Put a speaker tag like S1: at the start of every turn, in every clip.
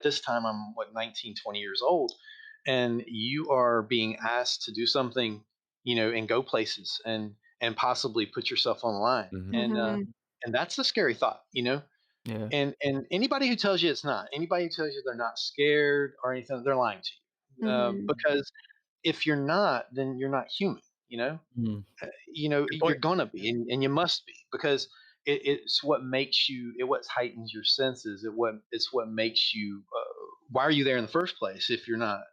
S1: this time I'm 19, 20 years old, and you are being asked to do something, and go places and possibly put yourself on the line.
S2: Mhm.
S1: And that's a scary thought,
S2: Yeah.
S1: and anybody who tells you it's not, anybody who tells you they're not scared or anything, they're lying to you.
S3: Mhm.
S1: Because if you're not, then you're not human.
S2: Mm. Good
S1: You're
S2: point.
S1: gonna be, and you must be, because it's what makes you. It what heightens your senses. It's what makes you. Why are you there in the first place if you're not?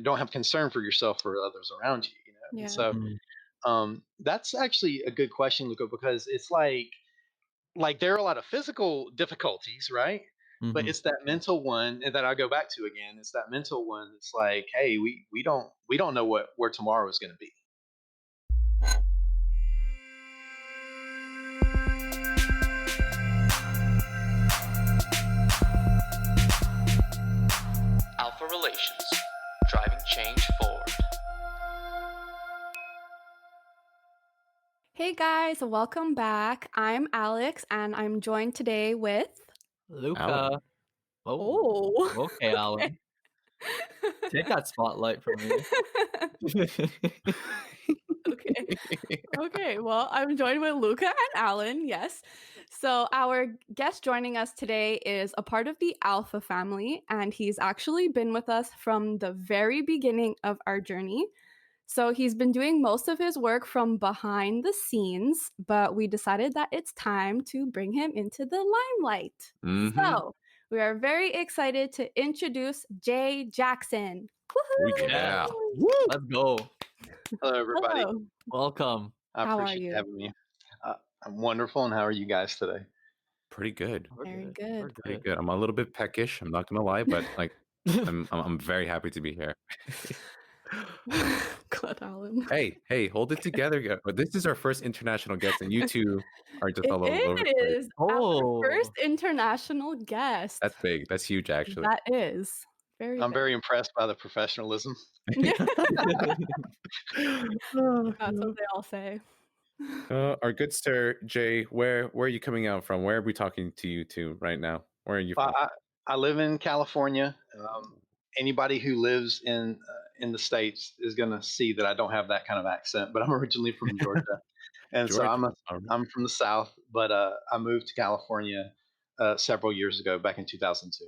S1: Don't have concern for yourself or others around you. And
S3: Yeah.
S1: so
S2: Mm.
S1: that's actually a good question, Luca, because it's like there are a lot of physical difficulties, right? But
S2: Mhm.
S1: it's that mental one that I go back to again. It's that mental one. It's like, hey, we don't know where tomorrow is going to be.
S4: Alpha Relations, driving change forward.
S3: Hey guys, welcome back. I'm Alex and I'm joined today with.
S2: Luca.
S5: Alan.
S2: Oh,
S3: Oh.
S2: okay, Alan. Take that spotlight from me.
S3: Okay. Okay. Well, I'm joined with Luca and Alan. Yes. So our guest joining us today is a part of the ALFA family, and he's actually been with us from the very beginning of our journey. So he's been doing most of his work from behind the scenes, but we decided that it's time to bring him into the limelight.
S5: Mhm.
S3: So we are very excited to introduce Jay Jackson.
S5: Oh,
S3: Woohoo!
S5: yeah.
S2: Woo! Let's go.
S1: Hello, everybody.
S3: Hello.
S2: Welcome.
S1: I
S3: How are
S1: appreciate you
S3: you?
S1: having me. I'm wonderful, and how are you guys today?
S5: Pretty good.
S2: We're
S3: Very
S2: good. We're
S3: good.
S5: Pretty
S2: good.
S5: good. I'm a little bit peckish, I'm not gonna lie, but, like, I'm very happy to be here.
S3: Glad Alan.
S5: Hey, hold it together, but this is our first international guest, and you 2 are just
S3: It
S5: all over the place.
S3: is our first
S2: Oh.
S3: international guest.
S5: That's big. That's huge, actually.
S3: That is very
S1: I'm
S3: big.
S1: very impressed by the professionalism.
S3: Yeah, that's what they all say.
S5: Our good sir, Jay, where are you coming out from? Where are we talking to you to right now? Where are you
S1: I,
S5: from?
S1: I live in California. Anybody who lives in the states is going to see that I don't have that kind of accent, but I'm originally from Georgia, and so
S5: Georgia. All right.
S1: I'm from the South, but I moved to California several years ago, back in 2002.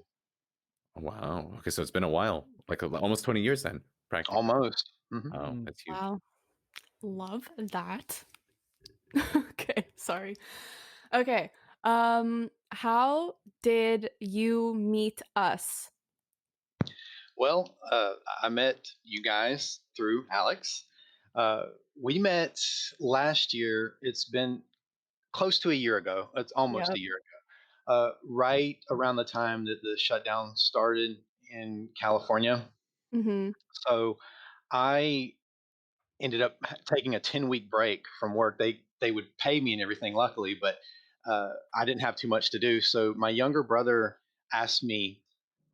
S5: Wow. Okay, so it's been a while, like almost 20 years then, practically.
S1: Almost. Hmm.
S5: Oh, that's huge.
S3: Wow. Love that. Okay, sorry. Okay. How did you meet us?
S1: Well, I met you guys through Alex. We met last year. It's been close to a year ago. It's almost
S3: Yep.
S1: a year ago. Right around the time that the shutdown started in California.
S3: Mm-hmm.
S1: So I ended up taking a 10-week break from work. They would pay me and everything, luckily, but I didn't have too much to do. So my younger brother asked me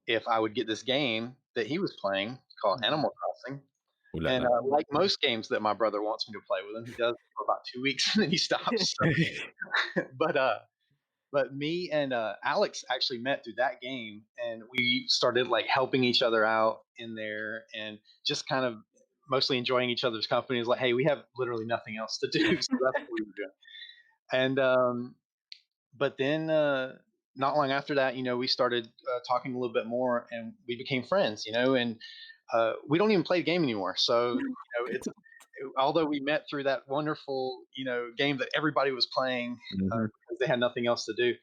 S1: if I would get this game that he was playing called Animal Crossing.
S5: Ooh la
S1: And
S5: la.
S1: like most games that my brother wants me to play with him, he does for about 2 weeks and then he stops. But but me and Alex actually met through that game, and we started like helping each other out in there, and just kind of mostly enjoying each other's company. It's like, hey, we have literally nothing else to do, so that's what we were doing. And but then not long after that, we started talking a little bit more, and we became friends. And we don't even play the game anymore. So it's although we met through that wonderful game that everybody was playing
S5: Mhm.
S1: because they had nothing else to do.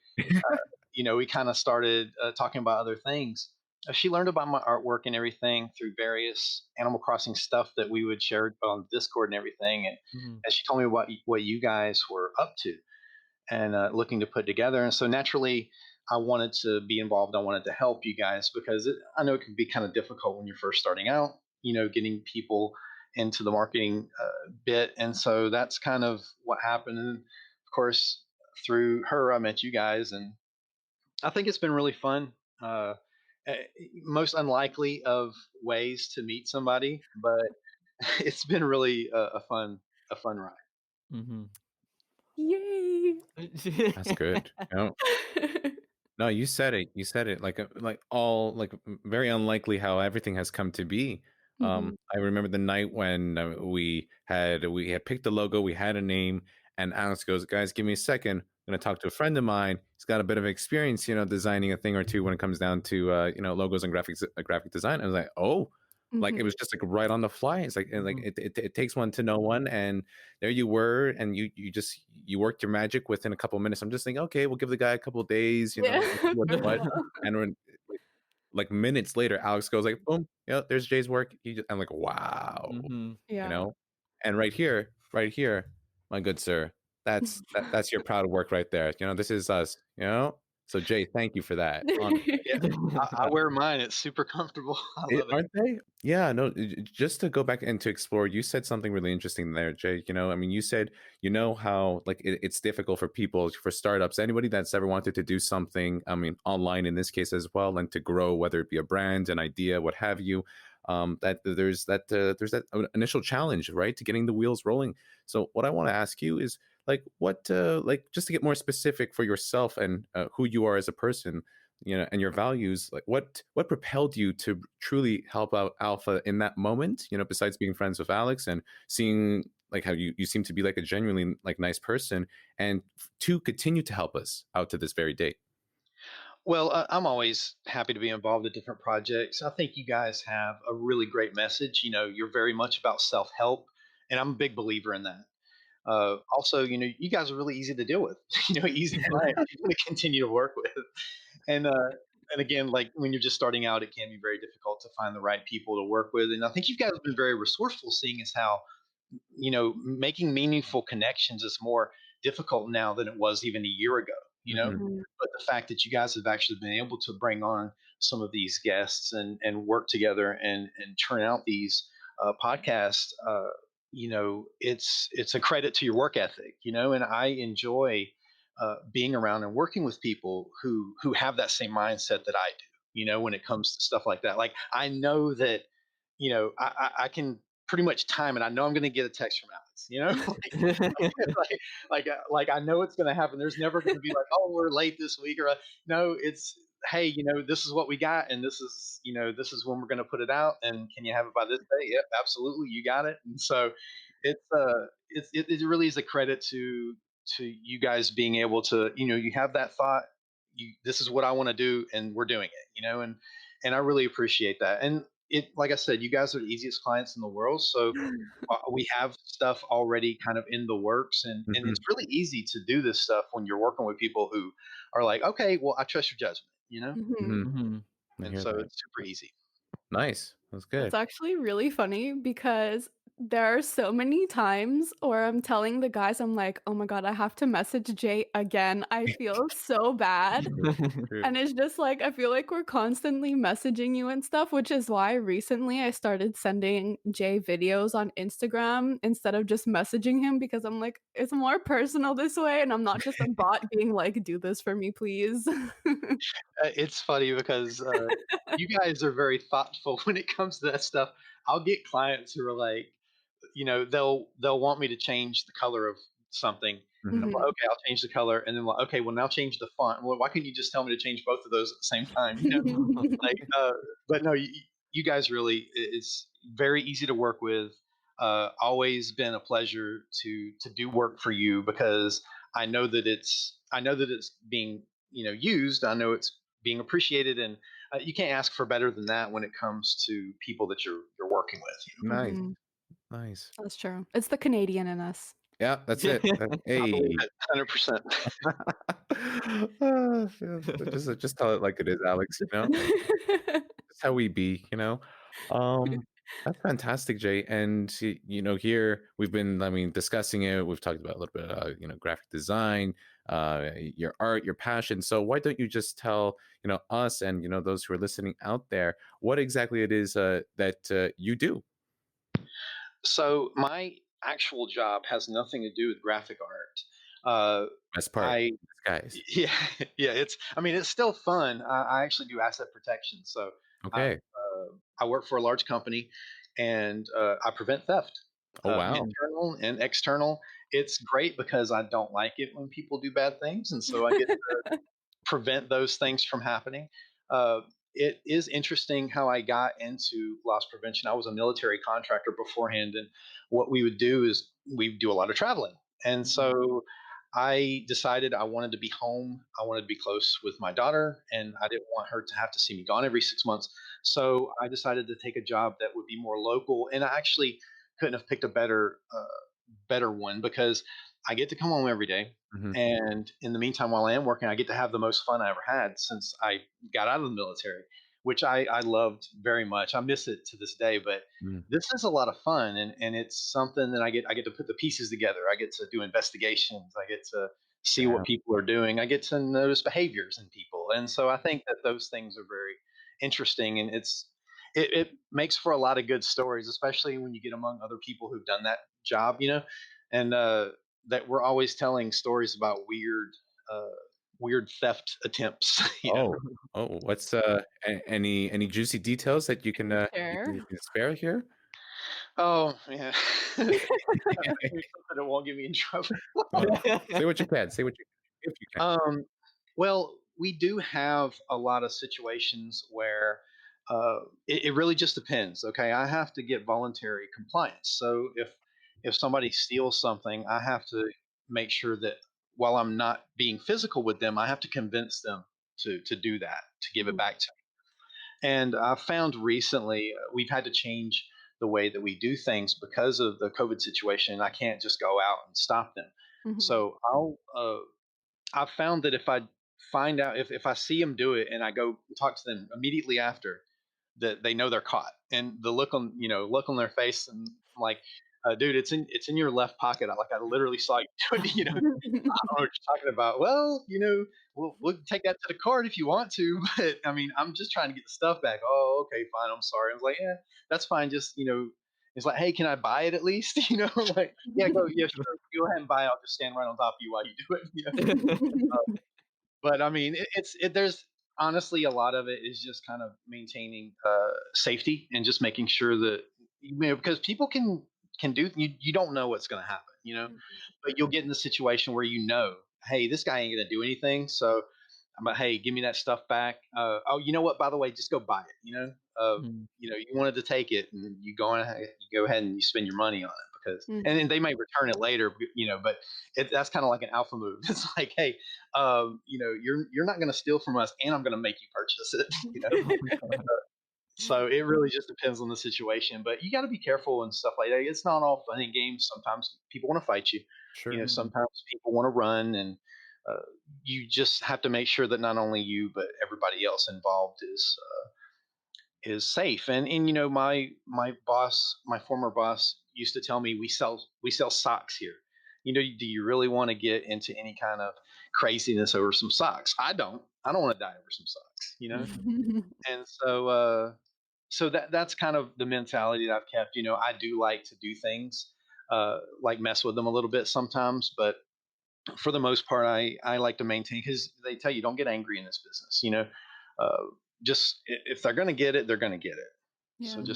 S1: We kind of started talking about other things. She learned about my artwork and everything through various Animal Crossing stuff that we would share on Discord and everything.
S2: Mhm.
S1: And she told me what you guys were up to and looking to put together. And so naturally, I wanted to be involved. I wanted to help you guys because I know it can be kind of difficult when you're first starting out, getting people into the marketing bit. And so that's kind of what happened. And of course, through her, I met you guys, and I think it's been really fun. Uh, eh, Most unlikely of ways to meet somebody, but it's been really a fun ride.
S2: Mhm.
S3: Yay.
S5: That's good. No, you said it. You said it like all like very unlikely how everything has come to be.
S3: Mhm.
S5: I remember the night when we had picked the logo, we had a name, and Alex goes, "Guys, give me a second. I'm gonna talk to a friend of mine. He's got a bit of experience, designing a thing or two when it comes down to logos and graphic design." I was like, "Oh." Like it
S3: Mhm.
S5: was just like right on the fly. It's like
S2: Mhm.
S5: it takes one to know one, and there you were, and you worked your magic within a couple of minutes. I'm just thinking, okay, we'll give the guy a couple of days,
S3: Yeah.
S5: and see what's
S3: For
S5: what.
S3: real.
S5: And when like minutes later, Alex goes like, boom, yeah, there's Jay's work. I'm like, wow,
S2: Mhm.
S5: you
S3: Yeah.
S5: know. And right here, my good sir, that's your proud work right there. This is us. So Jay, thank you for that.
S1: Yeah, I wear mine. It's super comfortable. I love it.
S5: Aren't they? Yeah, no, just to go back and to explore, you said something really interesting there, Jay. I mean, you said, how like it's difficult for people, for startups, anybody that's ever wanted to do something, I mean, online in this case as well, and to grow, whether it be a brand, an idea, what have you, that there's that initial challenge, right, to getting the wheels rolling. So what I want to ask you is like, what, like, just to get more specific for yourself and who you are as a person, and your values, like what propelled you to truly help out Alpha in that moment, besides being friends with Alex and seeing like how you seem to be like a genuinely like nice person, and to continue to help us out to this very day.
S1: Well, I'm always happy to be involved in different projects. I think you guys have a really great message. You're very much about self help, and I'm a big believer in that. Also, you guys are really easy to deal with. Easy clients you want to continue to work with. And and again, like when you're just starting out, it can be very difficult to find the right people to work with. And I think you guys have been very resourceful, seeing as how making meaningful connections is more difficult now than it was even a year ago.
S5: Mhm.
S3: Mhm.
S1: But the fact that you guys have actually been able to bring on some of these guests and work together and turn out these podcasts, it's a credit to your work ethic, and I enjoy being around and working with people who have that same mindset that I do. When it comes to stuff like that, like I know that I can pretty much time it. I know I'm going to get a text from Alex. Like I know it's going to happen. There's never going to be like, oh, we're late this week, or no, it's hey, this is what we got, and this is when we're going to put it out, and can you have it by this day? Yep, absolutely, you got it. And so it really is a credit to you guys being able to you have that thought. This is what I want to do, and we're doing it. And I really appreciate that. And like I said, you guys are the easiest clients in the world, so we have stuff already kind of in the works, and
S5: Mhm.
S1: it's really easy to do this stuff when you're working with people who are like, okay, well, I trust your judgment,
S3: Mhm.
S5: Mhm.
S2: Mhm.
S5: I
S1: and
S5: hear
S1: so
S5: that.
S1: it's super easy.
S5: Nice. That's
S3: It's
S5: good.
S3: actually really funny because there are so many times where I'm telling the guys, I'm like, oh my God, I have to message Jay again. I feel so bad.
S5: True. True.
S3: And it's just like, I feel like we're constantly messaging you and stuff, which is why recently I started sending Jay videos on Instagram instead of just messaging him, because I'm like, it's more personal this way. And I'm not just a bot being like, do this for me, please.
S1: It's funny because you guys are very thoughtful when it comes to that stuff. I'll get clients who are like, they'll want me to change the color of something, and I'm
S5: Mhm.
S1: like,
S3: Mhm.
S1: okay, I'll change the color, and then like, okay, well, now change the font. Well, why couldn't you just tell me to change both of those at the same time? Like, but no, you guys really, it's very easy to work with. Always been a pleasure to do work for you, because I know that it's being used. I know it's being appreciated, and you can't ask for better than that when it comes to people that you're working with.
S5: Nice.
S3: Mhm.
S5: Nice.
S3: That's true. It's the Canadian in us.
S5: Yeah, that's it.
S1: I believe
S5: Hey.
S1: it 100%.
S5: Just tell it like it is, Alex. That's how we be. Um, that's fantastic, Jay. And here we've been, I mean, discussing it. We've talked about a little bit, graphic design, your art, your passion. So why don't you just tell, us and those who are listening out there, what exactly it is that you do?
S1: So my actual job has nothing to do with graphic art. Uh,
S5: Best part,
S1: I
S5: guys.
S1: Yeah, yeah. It's still fun. I actually do asset protection, so
S5: Okay.
S1: I work for a large company, and I prevent theft,
S5: Oh wow.
S1: internal and external. It's great because I don't like it when people do bad things, and so I get prevent those things from happening. Uh, it is interesting how I got into loss prevention. I was a military contractor beforehand, and what we would do is we do a lot of traveling. And so I decided I wanted to be home. I wanted to be close with my daughter, and I didn't want her to have to see me gone every 6 months. So I decided to take a job that would be more local. And I actually couldn't have picked a better one because I get to come home every day.
S5: Mhm.
S1: And in the meantime, while I am working, I get to have the most fun I ever had since I got out of the military, which I loved very much. I miss it to this day, but
S5: Mm.
S1: this is a lot of fun, and it's something that I get to put the pieces together. I get to do investigations. I get to see
S5: Yeah.
S1: what people are doing. I get to notice behaviors in people, and so I think that those things are very interesting, and it makes for a lot of good stories, especially when you get among other people who've done that job, and that we're always telling stories about uh, weird theft attempts.
S5: Oh, oh, what's any juicy details that
S3: Share.
S5: you can spare here?
S1: Oh yeah, something that won't get me in trouble.
S5: Well, say what you can. Say what you if you can.
S1: Um, well, we do have a lot of situations where it really just depends. Okay, I have to get voluntary compliance. So if somebody steals something, I have to make sure that while I'm not being physical with them, I have to convince them to do that, to give it
S3: Mhm.
S1: back to me. And I found recently we've had to change the way that we do things because of the COVID situation. I can't just go out and stop them.
S3: Mhm.
S1: So I've found that if I find out if I see them do it and I go talk to them immediately after, that they know they're caught, and the look on their face, and I'm like, dude, it's in your left pocket. I literally saw you do it. I don't know what you're talking about. Well, we'll take that to the court if you want to, but I mean, I'm just trying to get the stuff back. Oh, okay, fine. I'm sorry. I was like, yeah, that's fine. Just it's like, hey, can I buy it at least? Like, yeah, go, yeah, sure, go ahead and buy it. I'll just stand right on top of you while you do it. But I mean, there's honestly a lot of it is just kind of maintaining safety and just making sure that because people can do you don't know what's going to happen, but you'll get in the situation where hey, this guy ain't going to do anything, so I'm like, hey, give me that stuff back. Oh, you know what? By the way, just go buy it.
S2: Mhm.
S1: You wanted to take it, and you go ahead and you spend your money on it because, and
S3: Mhm.
S1: then they may return it later. But that's kind of like an alpha move. It's like, hey, you're not going to steal from us, and I'm going to make you purchase it. So it really just depends on the situation, but you got to be careful and stuff like that. It's not all fun and games. Sometimes people want to fight you.
S5: Sure.
S2: Mhm.
S1: Sometimes people want to run, and uh, you just have to make sure that not only you but everybody else involved is safe. And my former boss used to tell me we sell socks here. Do you really want to get into any kind of craziness over some socks? I don't want to die over some socks.
S2: Mhm.
S1: And so that's kind of the mentality that I've kept. I do like to do things, like mess with them a little bit sometimes, but for the most part, I like to maintain because they tell you don't get angry in this business. Uh, just if they're going to get it, they're going to get it. So
S3: Yeah.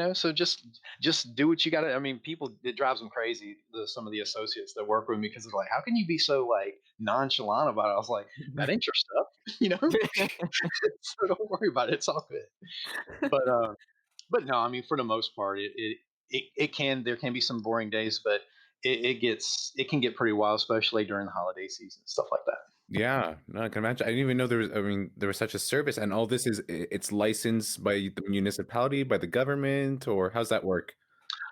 S2: Mhm.
S1: just do what you got to. I mean, people, it drives them crazy. Some of the associates that work with me because they're like, how can you be so like nonchalant about it? I was like, that ain't your stuff, so don't worry about it. It's all good. But but no, I mean, for the most part, there can be some boring days, but it can get pretty wild, especially during the holiday season, stuff like that.
S5: Yeah, no, I can imagine. I didn't even know there was. I mean, there was such a service, and all this it's licensed by the municipality, by the government, or how's that work?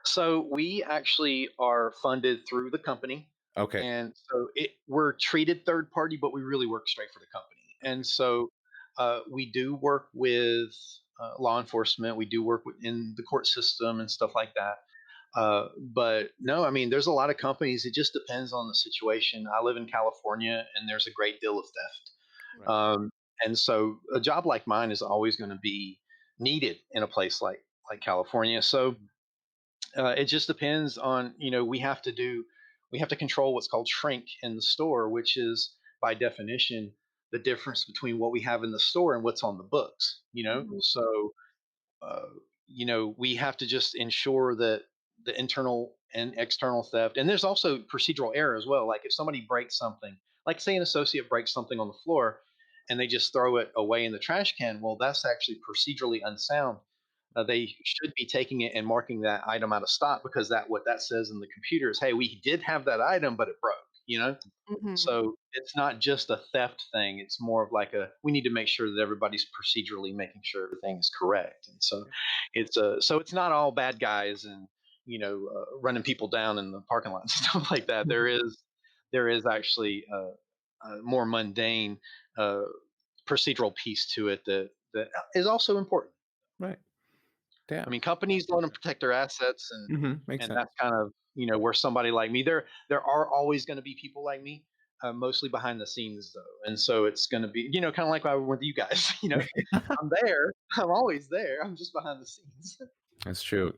S1: So we actually are funded through the company,
S5: Okay.
S1: and so we're treated third party, but we really work straight for the company. And so we do work with law enforcement. We do work in the court system and stuff like that. But no, I mean, there's a lot of companies. It just depends on the situation. I live in California, and there's a great deal of theft.
S2: Right.
S1: And so a job like mine is always going to be needed in a place like California. So it just depends on, we have to control what's called shrink in the store, which is by definition the difference between what we have in the store and what's on the books.
S3: Mhm.
S1: So uh, we have to just ensure that the internal and external theft, and there's also procedural error as well. Like if somebody breaks something, like say an associate breaks something on the floor, and they just throw it away in the trash can. Well, that's actually procedurally unsound. They should be taking it and marking that item out of stock, because what that says in the computer is, hey, we did have that item, but it broke. You know,
S3: Mhm.
S1: so it's not just a theft thing. It's more of like we need to make sure that everybody's procedurally making sure everything is correct. And so it's not all bad guys and running people down in the parking lot and stuff like that. There is actually a more mundane uh, procedural piece to it that is also important.
S5: Right.
S1: I
S5: Damn.
S1: mean, companies want to protect their assets, and
S5: Makes sense.
S1: that's kind of where somebody like me. There are always going to be people like me, mostly behind the scenes though, and so it's going to be kind of like with you guys. I'm there. I'm always there. I'm just behind the scenes.
S5: That's true.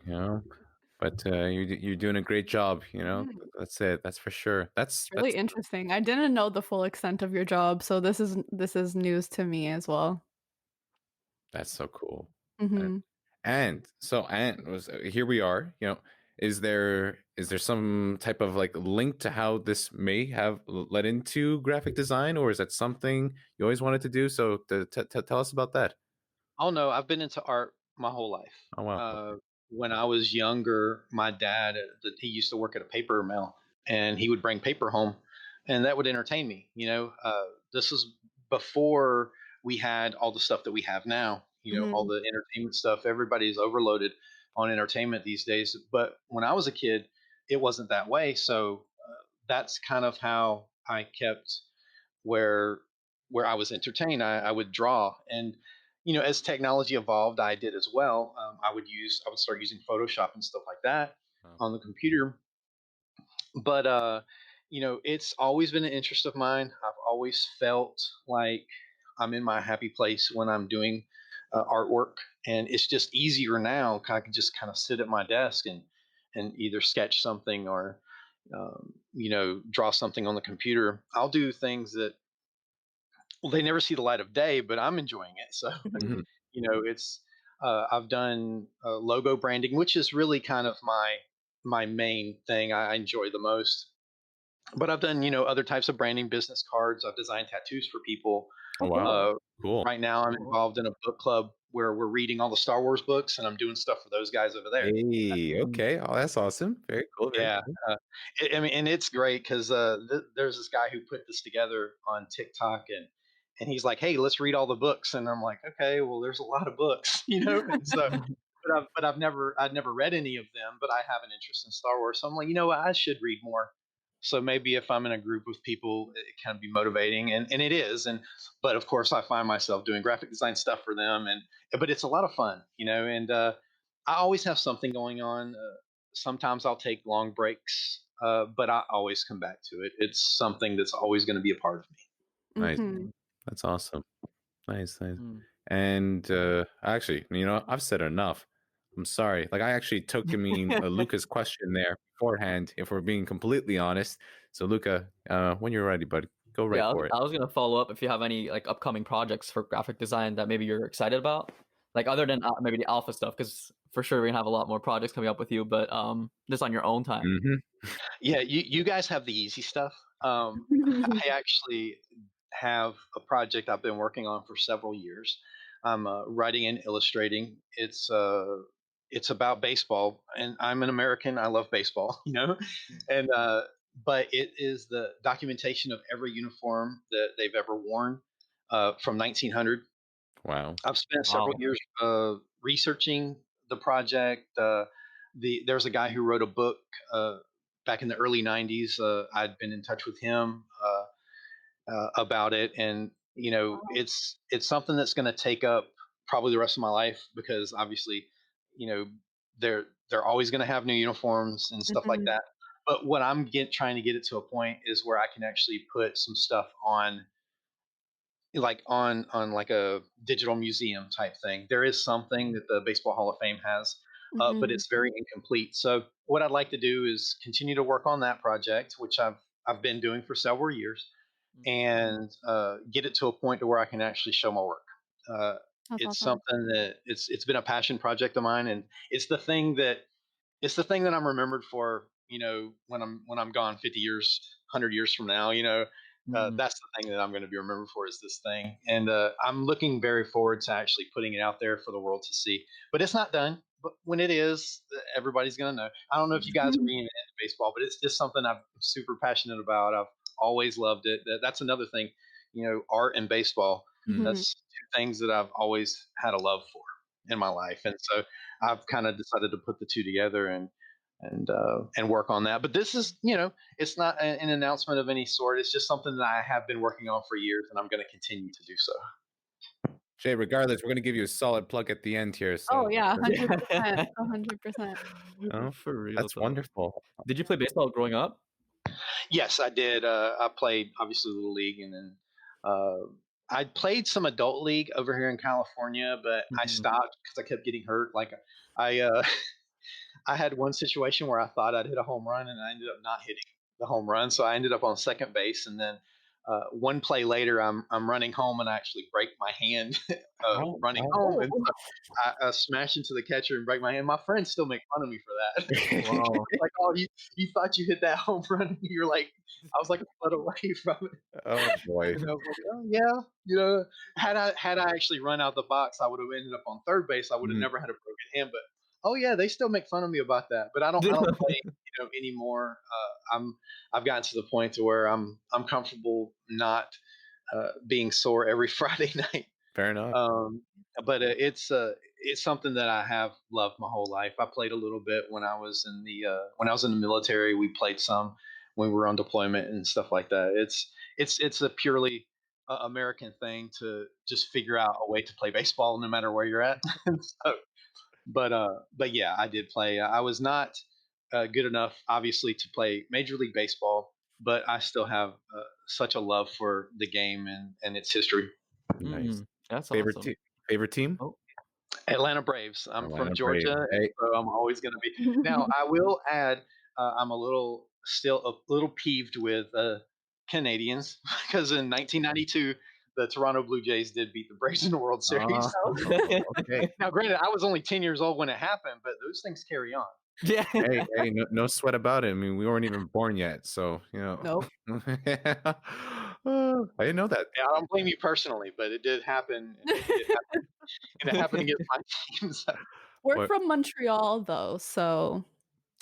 S5: But you're doing a great job.
S3: Mhm.
S5: That's it. That's for sure.
S3: It's really interesting. I didn't know the full extent of your job, so this is news to me as well.
S5: That's so cool.
S3: Hmm.
S5: And so, here we are. Is there some type of like link to how this may have led into graphic design, or is that something you always wanted to do? So tell us about that.
S1: Oh no, I've been into art my whole life.
S5: Oh wow.
S1: When I was younger, my dad, he used to work at a paper mill, and he would bring paper home, and that would entertain me. This was before we had all the stuff that we have now. All
S3: Hmm.
S1: the entertainment stuff. Everybody's overloaded on entertainment these days. But when I was a kid, it wasn't that way. So that's kind of how I kept where I was entertained. I would draw, and as technology evolved, I did as well. I would start using Photoshop and stuff like that
S5: Oh.
S1: on the computer. But it's always been an interest of mine. I've always felt like I'm in my happy place when I'm doing artwork, and it's just easier now. I can just kind of sit at my desk and either sketch something or draw something on the computer. I'll do things that, well, they never see the light of day, but I'm enjoying it. So,
S3: Hmm.
S5: Mhm.
S1: it's I've done logo branding, which is really kind of my main thing I enjoy the most. But I've done other types of branding, business cards. I've designed tattoos for people.
S5: Oh
S3: Oh,
S5: wow.
S3: cool.
S1: Uh,
S5: Cool.
S1: right now, I'm
S2: Cool.
S1: involved in a book club where we're reading all the Star Wars books, and I'm doing stuff for those guys over there.
S5: Hey.
S2: Mm.
S5: Okay. Oh, that's awesome. Very cool. Very
S1: Yeah,
S5: cool.
S1: I mean, and it's great because there's this guy who put this together on TikTok, and he's like, "Hey, let's read all the books," and I'm like, "Okay, well, there's a lot of books, and so." I've never read any of them, but I have an interest in Star Wars, so I'm like, what, I should read more. So maybe if I'm in a group of people, it can be motivating, and it is, but of course I find myself doing graphic design stuff for them, but it's a lot of fun, and I always have something going on. Sometimes I'll take long breaks, but I always come back to it. It's something that's always going to be a part of me.
S5: Nice.
S3: Hmm.
S5: That's awesome. Nice. Nice.
S2: Mm.
S5: And actually, I've said enough. I'm sorry. Like I actually took Luca's question there beforehand, if we're being completely honest. So Luca, when you're ready, buddy, go right
S2: Yeah,
S5: for it.
S2: I was gonna follow up if you have any like upcoming projects for graphic design that maybe you're excited about, like other than maybe the alpha stuff, because for sure we're gonna have a lot more projects coming up with you, but just on your own time.
S5: Hmm.
S1: Yeah, you guys have the easy stuff. I actually have a project I've been working on for several years. I'm writing and illustrating. It's about baseball, and I'm an American. I love baseball, and but it is the documentation of every uniform that they've ever worn from 1900.
S5: Wow.
S1: I've spent several
S2: Wow.
S1: years researching the project. There's a guy who wrote a book back in the early '90s. I'd been in touch with him about it, and it's something that's going to take up probably the rest of my life, because obviously, you know, they're always going to have new uniforms and stuff like
S3: Hmm.
S1: that. But what trying to get it to a point is where I can actually put some stuff on, like on like a digital museum type thing. There is something that the Baseball Hall of Fame has, but
S3: Hmm.
S1: it's very incomplete. So what I'd like to do is continue to work on that project, which I've been doing for several years, and get it to a point to where I can actually show my work. Uh,
S3: That's
S1: it's
S3: awesome.
S1: something that it's been a passion project of mine, and it's the thing that I'm remembered for. When I'm gone 50 years, 100 years from now.
S2: Mm.
S1: That's the thing that I'm going to be remembered for is this thing. And I'm looking very forward to actually putting it out there for the world to see. But it's not done. But when it is, everybody's going to know. I don't know if you guys are into baseball, but it's just something I'm super passionate about. I've always loved it. That's another thing, art and baseball.
S2: Mm.
S1: That's two things that I've always had a love for in my life. And so I've kind of decided to put the two together and work on that. But this is, it's not an announcement of any sort. It's just something that I have been working on for years, and I'm going to continue to do so.
S5: Jay, regardless, we're going to give you a solid plug at the end here. So
S3: Oh yeah, 100%, 100%.
S5: oh,
S2: For real.
S5: that's
S2: though.
S5: wonderful.
S2: Did you play baseball growing up?
S1: Yes, I did. I played obviously Little League, and then I played some adult league over here in California, but I
S2: Mhm.
S1: stopped because I kept getting hurt. Like I, I had one situation where I thought I'd hit a home run, and I ended up not hitting the home run. So I ended up on second base, and then one play later, I'm running home, and I actually break my hand running home, and so I smash into the catcher and break my hand. My friends still make fun of me for that.
S2: Wow.
S1: Like, oh, you thought you hit that home run? You're like, I was like a foot away from it.
S5: Oh boy.
S1: And I was like, oh yeah, had I actually run out the box, I would have ended up on third base. I would have
S5: Mhm.
S1: never had a broken hand. But oh yeah, they still make fun of me about that. But I don't play anymore. I've gotten to the point to where I'm comfortable not being sore every Friday night.
S5: Fair enough.
S1: But it's something that I have loved my whole life. I played a little bit when I was in the military. We played some when we were on deployment and stuff like that. It's a purely American thing to just figure out a way to play baseball no matter where you're at. So, but yeah, I did play. I was not good enough, obviously, to play Major League Baseball, but I still have such a love for the game and its history.
S5: Nice.
S2: That's
S5: Favorite
S2: awesome.
S5: favorite team?
S2: Oh.
S1: Atlanta Braves. I'm
S5: Atlanta
S1: from
S5: Braves.
S1: Georgia, and
S5: Hey,
S1: so I'm always going to be. Now, I will add, I'm still a little peeved with Canadians because in 1992, the Toronto Blue Jays did beat the Braves in the World Series.
S5: okay.
S1: Now, granted, I was only 10 years old when it happened, but those things carry on.
S2: Yeah.
S5: Hey, no sweat about it. I mean, we weren't even born yet, so
S3: Nope.
S5: I didn't know that.
S1: Yeah, I don't blame you personally, but it did happen, and it happened against my team. So.
S3: We're
S5: What?
S3: from Montreal though, so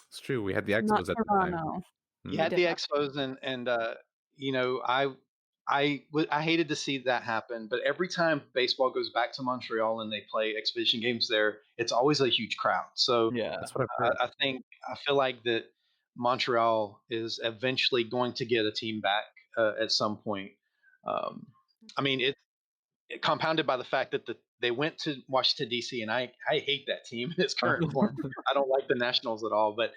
S5: It's true. We had the
S3: not
S5: Expos at the time.
S3: Toronto.
S1: You
S5: Mm.
S1: had
S3: did
S1: the
S3: have-
S1: Expos, and I hated to see that happen. But every time baseball goes back to Montreal and they play exhibition games there, it's always a huge crowd. So
S2: Yeah.
S5: That's what I've heard.
S1: I feel like that Montreal is eventually going to get a team back at some point. Um, I mean, it compounded by the fact that they went to Washington D.C. and I hate that team in its current form. I don't like the Nationals at all, but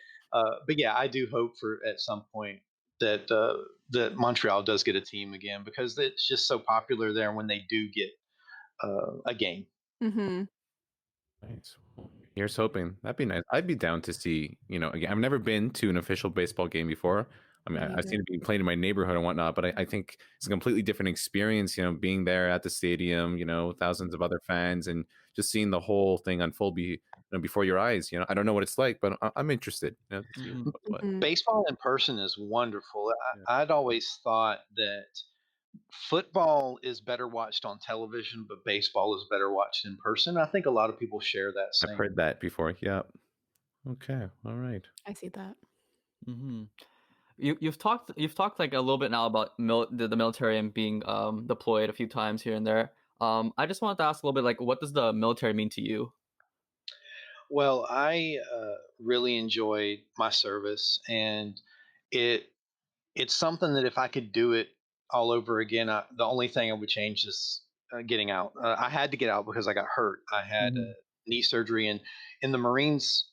S1: yeah, I do hope for at some point that Montreal does get a team again because it's just so popular there when they do get a game.
S3: Mhm.
S5: Nice. Well, here's hoping. That'd be nice. I'd be down to see, again, I've never been to an official baseball game before. I mean,
S3: Me
S5: I've
S3: neither.
S5: seen it being played in my neighborhood and whatnot, but I think it's a completely different experience, being there at the stadium, thousands of other fans and just seeing the whole thing unfold before your eyes. I don't know what it's like, but I'm interested. To see
S2: Mhm.
S5: what.
S3: Mhm.
S1: Baseball in person is wonderful.
S5: Yeah.
S1: I'd always thought that football is better watched on television, but baseball is better watched in person. I think a lot of people share that
S5: I've
S1: same.
S5: heard that before. Yep. Okay. All right.
S3: I see that.
S2: Mm-hmm. You've talked like a little bit now about the military and being deployed a few times here and there. I just wanted to ask a little bit like what does the military mean to you?
S1: Well, I really enjoyed my service, and it's something that if I could do it all over again, the only thing I would change is getting out. I had to get out because I got hurt. I had knee surgery, and in the Marines,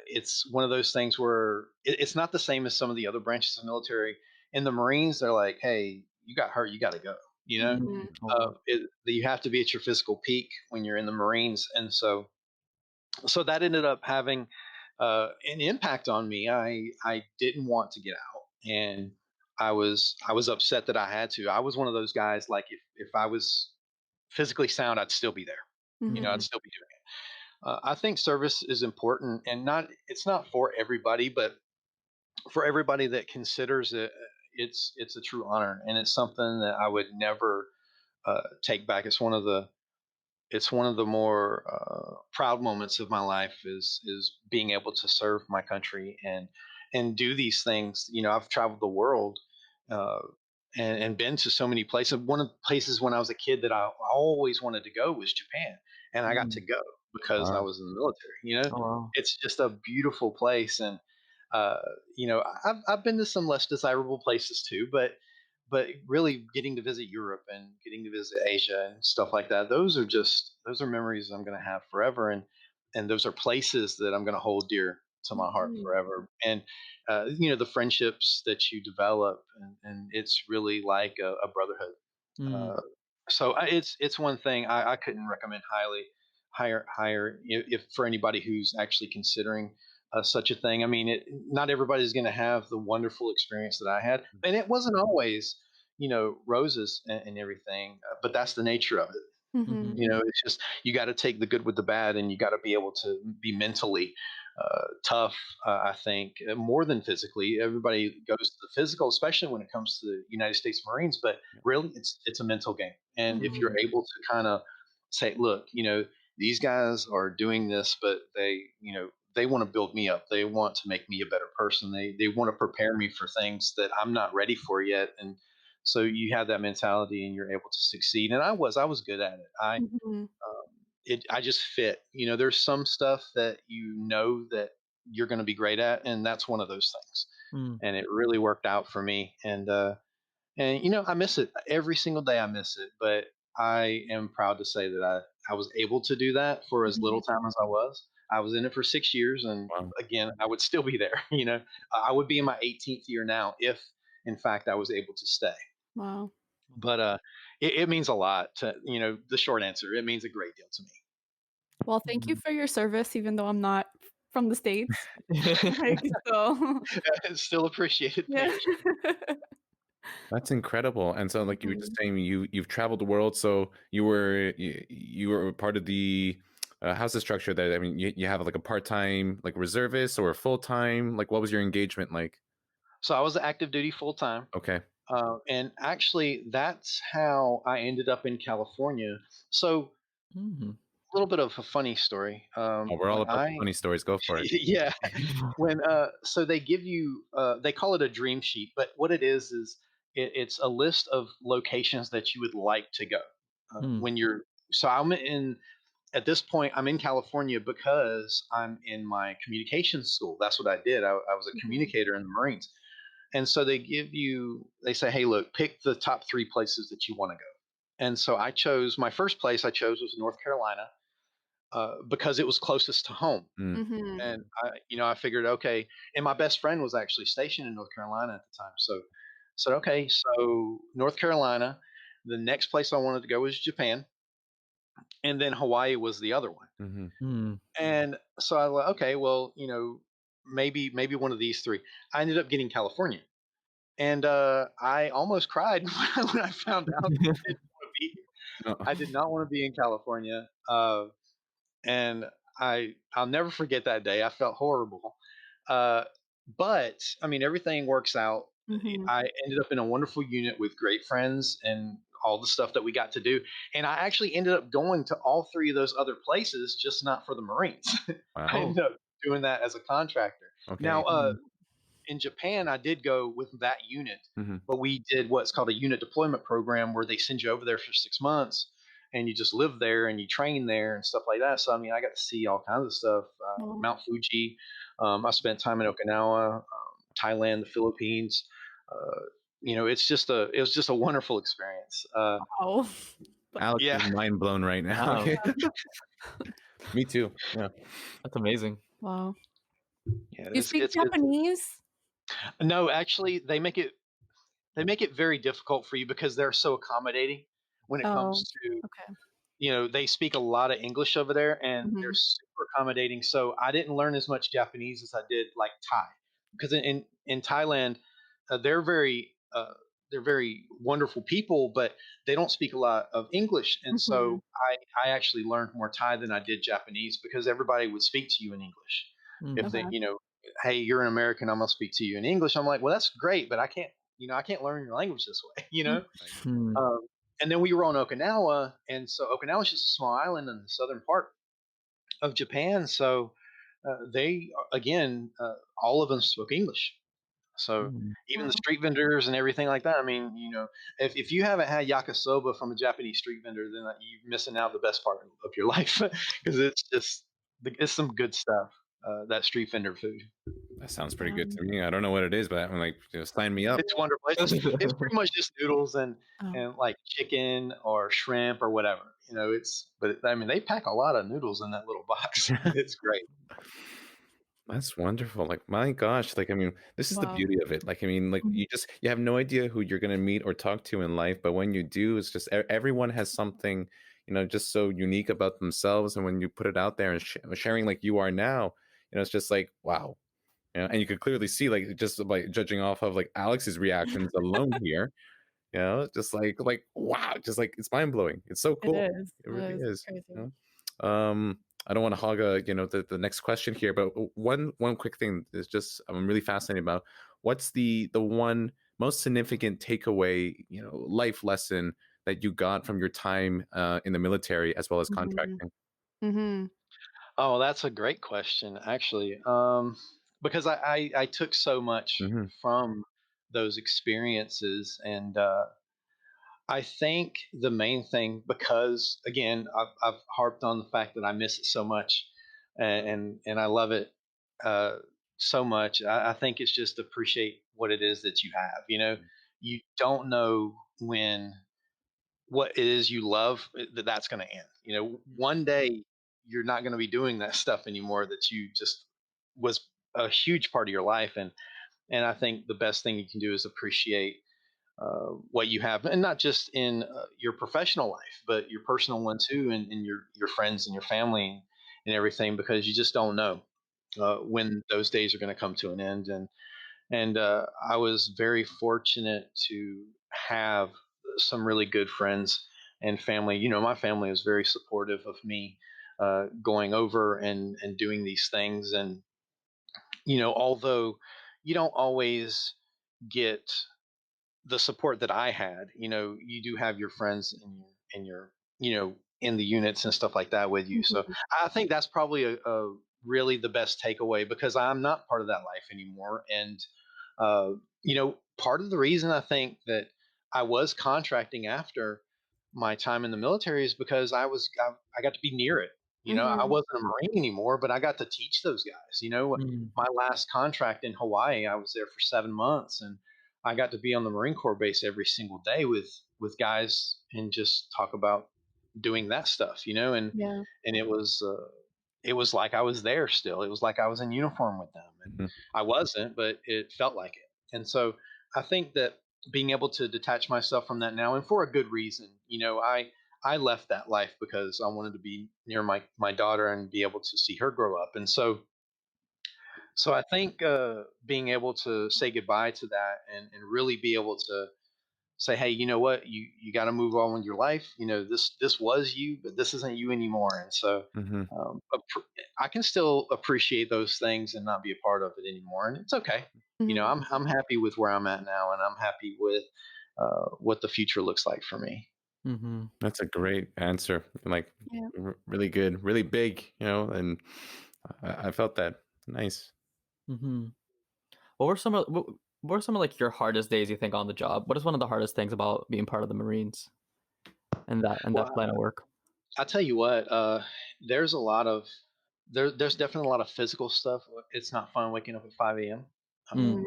S1: it's one of those things where it's not the same as some of the other branches of the military. In the Marines, they're like, "Hey, you got hurt, you got to go."
S3: Mhm.
S1: You have to be at your physical peak when you're in the Marines, and so that ended up having an impact on me. I didn't want to get out, and I was upset that I had to. I was one of those guys like if I was physically sound, I'd still be there.
S3: Mhm.
S1: I'd still be doing it. I think service is important, and it's not for everybody, but for everybody that considers it, it's a true honor, and it's something that I would never take back. It's one of the more proud moments of my life is being able to serve my country and do these things. I've traveled the world uh, and been to so many places. One of the places when I was a kid that I always wanted to go was Japan, and I got to
S2: Mm.
S1: go because I
S5: Wow.
S1: was in the military.
S2: Oh wow.
S1: It's just a beautiful place, and uh, I've been to some less desirable places too, but really getting to visit Europe and getting to visit Asia and stuff like that, those are memories I'm going to have forever, and those are places that I'm going to hold dear to my heart
S3: Mhm.
S1: forever. And the friendships that you develop, and it's really like a brotherhood.
S2: Mm.
S1: Uh, so it's one thing I couldn't recommend higher if for anybody who's actually considering such a thing. I mean, not everybody's going to have the wonderful experience that I had, and it wasn't always roses and everything, but that's the nature of it.
S3: Mhm.
S2: Mhm.
S1: It's just you got to take the good with the bad, and you got to be able to be mentally tough. I think more than physically. Everybody goes to the physical, especially when it comes to the United States Marines. But
S5: Yeah.
S1: really, it's a mental game. And if you're
S2: Mhm.
S1: able to kind of say, look, these guys are doing this, but they want to build me up. They want to make me a better person. They want to prepare me for things that I'm not ready for yet. And so you have that mentality, and you're able to succeed. And I was good at it.
S3: Mhm.
S1: I just fit. There's some stuff that that you're going to be great at, and that's one of those things.
S2: Mm.
S1: And it really worked out for me. And I miss it every single day. I miss it, but I am proud to say that I was able to do that for as
S3: Mhm.
S1: little time as I was. I was in it for 6 years, and
S5: Wow.
S1: again, I would still be there. I would be in my 18th year now if, in fact, I was able to stay.
S3: Wow.
S1: But it means a lot to the short answer. It means a great deal to me.
S3: Well, thank you
S2: Mhm.
S3: for your service, even though I'm not from the States. Like, so
S1: Still appreciated.
S3: yeah.
S1: Thank you.
S5: That's incredible. And so, like you were just
S3: Mhm.
S5: saying, you've traveled the world. So you were part of the how's the structure there? I mean, you have like a part-time like reservist or a full-time. Like, what was your engagement like?
S1: So I was active duty full time,
S5: Okay.
S1: and actually, that's how I ended up in California. So
S2: Mhm.
S1: a little bit of a funny story.
S5: Oh, we're all
S1: When
S5: about the funny stories. Go for it.
S1: yeah, so they give you they call it a dream sheet, but what it is it's a list of locations that you would like to go
S2: Mm.
S1: when you're. So I'm in at this point, I'm in California because I'm in my communications school. That's what I did. I was a
S3: Mhm.
S1: communicator in the Marines. And so they say, hey, look, pick the top three places that you want to go. And so my first place I chose was North Carolina because it was closest to home.
S5: Mm,
S3: Mhm.
S1: And I figured, okay. And my best friend was actually stationed in North Carolina at the time. So, okay, so North Carolina. The next place I wanted to go was Japan. And then Hawaii was the other one.
S5: hmm
S2: Mm.
S1: And so I was like, okay, well, maybe one of these three. I ended up getting California, and I almost cried when I found out that I didn't want to be here.
S5: No.
S1: I did not want to be in California, and I'll never forget that day. I felt horrible, uh, but I mean, everything works out.
S3: Mhm.
S1: I ended up in a wonderful unit with great friends and all the stuff that we got to do. And I actually ended up going to all three of those other places, just not for the Marines. I
S5: Wow.
S2: Oh.
S1: ended up doing that as a contractor. Now,
S5: Okay.
S3: Mhm.
S1: in Japan, I did go with that unit,
S5: hmm
S1: but we did what's called a unit deployment program where they send you over there for 6 months and you just live there and you train there and stuff like that. So, I mean, I got to see all kinds of stuff
S3: Wow.
S1: Mount Fuji. I spent time in Okinawa, Thailand, the Philippines. It was just a wonderful experience.
S3: Wow.
S5: Alex
S1: Yeah,
S5: is mind blown right now.
S2: Wow.
S5: Me too. Yeah.
S2: That's amazing.
S3: Wow.
S1: yeah,
S3: You speak Japanese?
S1: no, actually, they make it very difficult for you because they're so accommodating when it
S3: Oh,
S1: comes to
S3: okay.
S1: they speak a lot of English over there, and they're
S3: Mhm.
S1: super accommodating. So I didn't learn as much Japanese as I did like Thai, because in Thailand, they're very wonderful people, but they don't speak a lot of English, and so
S3: Mhm.
S1: I actually learned more Thai than I did Japanese because everybody would speak to you in English. If
S2: Mhm.
S1: they,
S3: Okay.
S1: hey, you're an American, I'm gonna speak to you in English. I'm like, well, that's great, but I can't. I can't learn your language this way, you know.
S5: Right.
S2: Mm.
S1: And then we were on Okinawa, and so Okinawa is just a small island in the southern part of Japan. So they again, all of them spoke English. So
S2: Mm.
S1: even the
S3: Wow.
S1: street vendors and everything like that. I mean, if you haven't had yakisoba from a Japanese street vendor, then you're missing out the best part of your life because it's some good stuff. That street vendor food.
S5: That sounds pretty good to
S3: Um,
S5: me. I don't know what it is, but I'm like, just sign me up.
S1: It's wonderful. It's pretty much just noodles and
S3: oh,
S1: like chicken or shrimp or whatever. But I mean they pack a lot of noodles in that little box. It's great.
S5: That's wonderful. Like, my gosh, like, I mean, this is the
S3: wow.
S5: beauty of it. Like, I mean, like, you have no idea who you're gonna meet or talk to in life, but when you do, it's just everyone has something, just so unique about themselves. And when you put it out there and sharing like you are now, it's just like, wow. And you could clearly see, like, just by judging off of like Alex's reactions alone here, just like wow, just like it's mind blowing. It's so
S3: It
S5: cool.
S3: is.
S5: It
S3: It
S5: really
S3: is. It's
S5: is.
S3: crazy.
S5: I don't want to hog the next question here, but one quick thing is just I'm really fascinated about what's the one most significant takeaway, life lesson that you got from your time in the military as well as
S3: Mhm.
S5: contracting.
S3: Mhm.
S1: Oh, that's a great question, actually. Because I took so much
S5: Hmm.
S1: from those experiences, and I think the main thing, because again, I've harped on the fact that I miss it so much, and I love it uh, so much. I think it's just appreciate what it is that you have. You don't know when what it is you love that's going to end. One day you're not going to be doing that stuff anymore that you just was a huge part of your life, and I think the best thing you can do is appreciate what you have, and not just in your professional life, but your personal one too, and your friends and your family and everything, because you just don't know when those days are going to come to an end. And I was very fortunate to have some really good friends and family. My family was very supportive of me going over and doing these things. And although you don't always get the support that I had, you do have your friends in the units and stuff like that with you. So
S3: Mhm.
S1: I think that's probably a really the best takeaway, because I'm not part of that life anymore. And part of the reason I think that I was contracting after my time in the military is because I got to be near it. I
S3: Mhm.
S1: wasn't a Marine anymore, but I got to teach those guys.
S2: Mm.
S1: My last contract in Hawaii, I was there for 7 months, and I got to be on the Marine Corps base every single day with guys and just talk about doing that stuff.
S3: Yeah.
S1: And it was like I was there still. It was like I was in uniform with them, and
S5: Hmm.
S1: I wasn't, but it felt like it. And so I think that being able to detach myself from that now, and for a good reason. I left that life because I wanted to be near my daughter and be able to see her grow up. And so I think being able to say goodbye to that, and really be able to say, hey, you know what, you got to move on with your life. This was you, but this isn't you anymore. And so
S5: Hmm.
S1: I can still appreciate those things and not be a part of it anymore, and it's okay.
S3: Mhm.
S1: I'm happy with where I'm at now, and I'm happy with what the future looks like for me.
S2: Mhm.
S5: That's a great answer. Like,
S3: Yeah.
S5: really good, really big, and I felt that. Nice.
S2: Mhm. What were some of like your hardest days you think on the job? What is one of the hardest things about being part of the Marines and that
S1: Well,
S2: line of work?
S1: I tell you what, there's a lot of there's definitely a lot of physical stuff. It's not fun waking up at 5 a.m.
S2: Mm.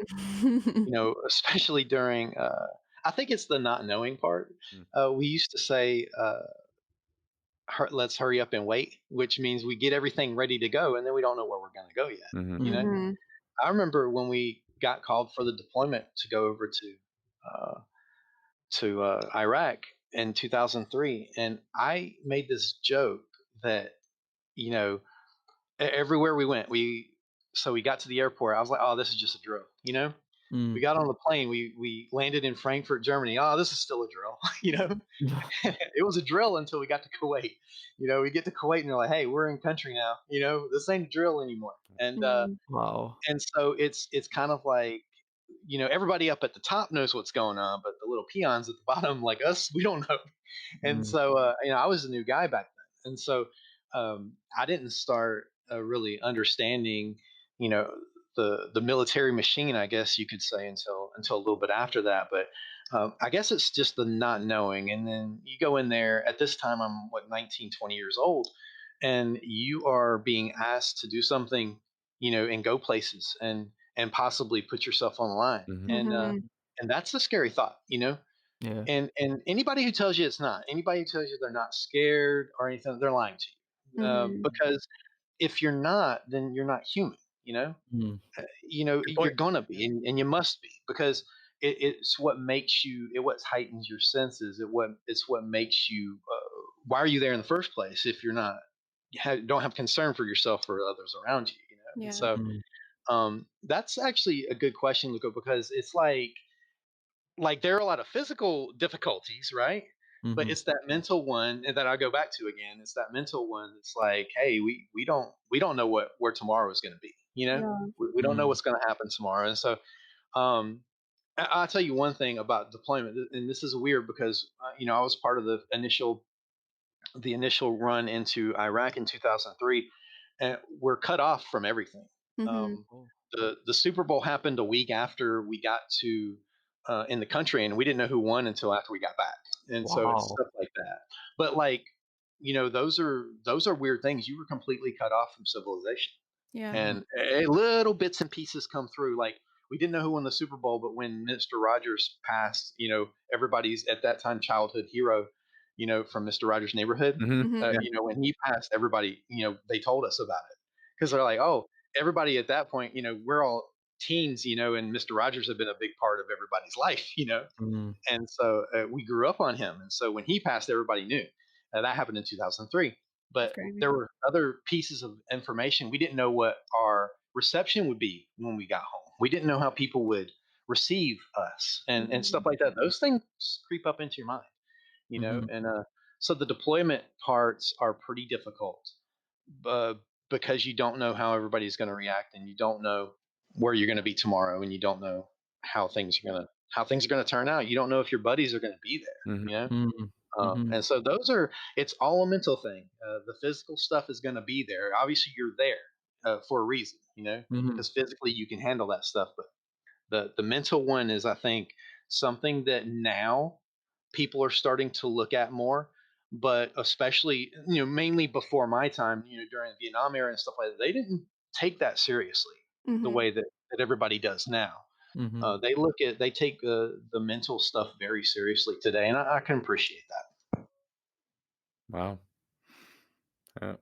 S1: Especially during. I think it's the not knowing part.
S5: Mm.
S1: We used to say, "Let's hurry up and wait," which means we get everything ready to go, and then we don't know where we're going to go yet.
S5: Hmm.
S1: You know,
S3: Mhm.
S1: I remember when we got called for the deployment to go over uh, to Iraq in 2003, and I made this joke that you know everywhere we went, we got to the airport. I was like, "Oh, this is just a drill," We
S2: Mm.
S1: got on the plane. We landed in Frankfurt, Germany. Oh, this is still a drill. It was a drill until we got to Kuwait. We get to Kuwait and they're like, "Hey, we're in country now. This ain't a drill anime." And
S3: Mhm.
S2: Wow.
S1: and so it's kind of like everybody up at the top knows what's going on, but the little peons at the bottom, like us, we don't know. And
S2: Mm.
S1: so, I was a new guy back then, and so I didn't start really understanding, you know, the military machine, I guess you could say, until a little bit after that. But I guess it's just the not knowing, and then you go in there. At this time, I'm 19, 20 years old, and you are being asked to do something, and go places and possibly put yourself on the line,
S5: Mhm.
S1: and that's a scary thought,
S2: Yeah.
S1: and anybody who tells you it's not, anybody who tells you they're not scared or anything, they're lying to you. Because if you're not, then you're not human.
S2: Mm.
S5: Good
S1: You're
S5: point.
S1: gonna be, and you must be, because it's what makes you. What heightens your senses. It's what makes you. Why are you there in the first place if you're not? Don't have concern for yourself or others around you. And
S3: Yeah.
S1: so
S2: Mm.
S1: that's actually a good question, Luca, because it's like there are a lot of physical difficulties, right? But
S2: Mhm.
S1: it's that mental one that I go back to again. It's that mental one that's like, hey, we don't know where tomorrow is going to be.
S3: Yeah.
S1: We don't know
S2: Mm.
S1: what's going to happen tomorrow. And so um, I'll tell you one thing about deployment, and this is weird because I was part of the initial run into Iraq in 2003, and we're cut off from everything.
S3: Mm-hmm.
S1: Um,
S2: Oh.
S1: the Super Bowl happened a week after we got to in the country, and we didn't know who won until after we got back. And so it's
S2: Wow.
S1: stuff like that. But like, those are weird things. You were completely cut off from civilization,
S3: Yeah.
S2: Mhm.
S1: and little bits and pieces come through. Like we didn't know who won the Super Bowl, but when Mr. Rogers passed, everybody's at that time childhood hero, from Mr. Rogers' Neighborhood.
S5: Mhm.
S3: Mm-hmm.
S5: Yeah.
S1: When he passed, everybody, they told us about it because they're like, oh, everybody at that point, we're all teens, and Mr. Rogers had been a big part of everybody's life,
S2: Mm.
S1: and so we grew up on him. And so when he passed, everybody knew. That happened in 2003.
S3: That's
S1: But
S3: crazy.
S1: there were other pieces of information. We didn't know what our reception would be when we got home. We didn't know how people would receive us and stuff
S3: Mm-hmm.
S1: like that. Those things creep up into your mind,
S2: Mhm.
S1: and so the deployment parts are pretty difficult uh, because you don't know how everybody's going to react, and you don't know where you're going to be tomorrow, and you don't know how things are going to turn out. You don't know if your buddies are going to be
S5: Mhm.
S1: there,
S2: Mm. Mhm.
S1: and so it's all a mental thing. The physical stuff is going to be there. Obviously, you're there for a reason,
S2: Mhm.
S1: because physically you can handle that stuff. But the mental one is, I think, something that now people are starting to look at more. But especially, mainly before my time, during the Vietnam era and stuff like that, they didn't take that seriously the
S3: Mm-hmm.
S1: way that everybody does now.
S2: Mhm.
S1: They take the mental stuff very seriously today, and I can appreciate that.
S5: Wow. Uh,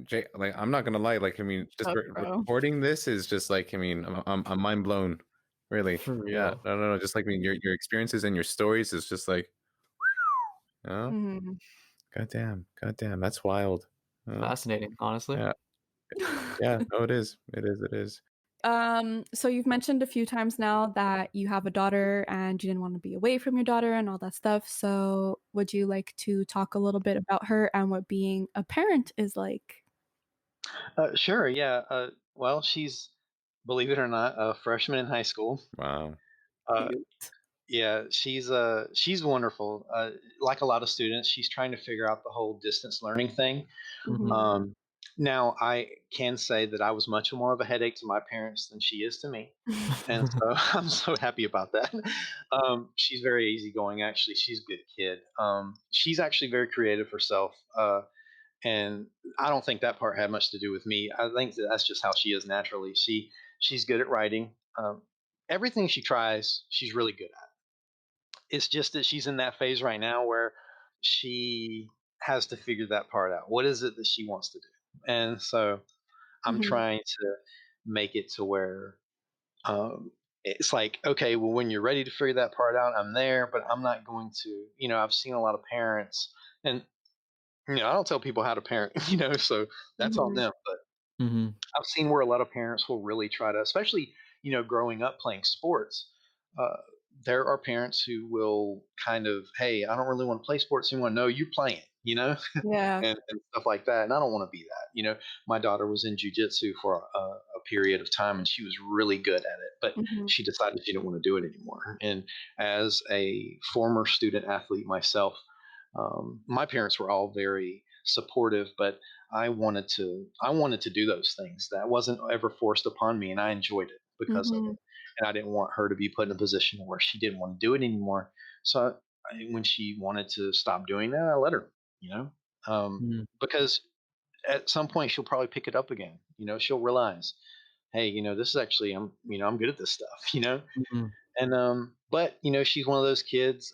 S5: Jay, like I'm not gonna lie, like I mean, just
S3: Tough, bro.
S5: recording this is just like I mean, I'm mind blown, really.
S2: For
S5: Yeah,
S2: real.
S5: no, no, no. Just like I mean, your experiences and your stories is just like, oh,
S3: Mm-hmm.
S5: goddamn, that's wild.
S2: Fascinating, honestly.
S5: Yeah, yeah. No, it is, it is, it is.
S3: So you've mentioned a few times now that you have a daughter and you didn't want to be away from your daughter and all that stuff. So would you like to talk a little bit about her and what being a parent is like?
S1: Sure, yeah. Well, she's, believe it or not, a freshman in high school.
S5: Wow.
S1: Uh,
S3: Cute.
S1: yeah, she's wonderful. Like a lot of students, she's trying to figure out the whole distance learning thing.
S2: Mhm.
S3: Mhm.
S1: Um, Now, I can say that I was much more of a headache to my parents than she is to me. And so I'm so happy about that. She's very easygoing, actually. She's a good kid. She's actually very creative herself. And I don't think that part had much to do with me. I think that's just how she is naturally. She's good at writing. Everything she tries, she's really good at. It's just that she's in that phase right now where she has to figure that part out. What is it that she wants to do? And so I'm
S3: Mhm.
S1: trying to make it to where it's like, okay, well, when you're ready to figure that part out, I'm there, but I'm not going to, I've seen a lot of parents, and, I don't tell people how to parent, so that's on
S3: Mhm.
S1: them. But
S2: Mhm.
S1: I've seen where a lot of parents will really try to, especially, growing up playing sports. Uh, there are parents who will kind of, hey, I don't really want to play sports anymore. No, you play it.
S3: Yeah.
S1: and stuff like that. And I don't want to be that. My daughter was in jujitsu for a period of time, and she was really good at it, but
S3: Mhm.
S1: she decided she didn't want to do it anymore. And as a former student athlete myself, my parents were all very supportive, but I wanted to do those things. That wasn't ever forced upon me, and I enjoyed it because of
S3: Mhm.
S1: it. And I didn't want her to be put in a position where she didn't want to do it anymore. So when she wanted to stop doing that, I let her. You know,
S2: Mm.
S1: because at some point she'll probably pick it up again. She'll realize, hey, this is actually I'm good at this stuff.
S2: Mhm.
S1: And but she's one of those kids.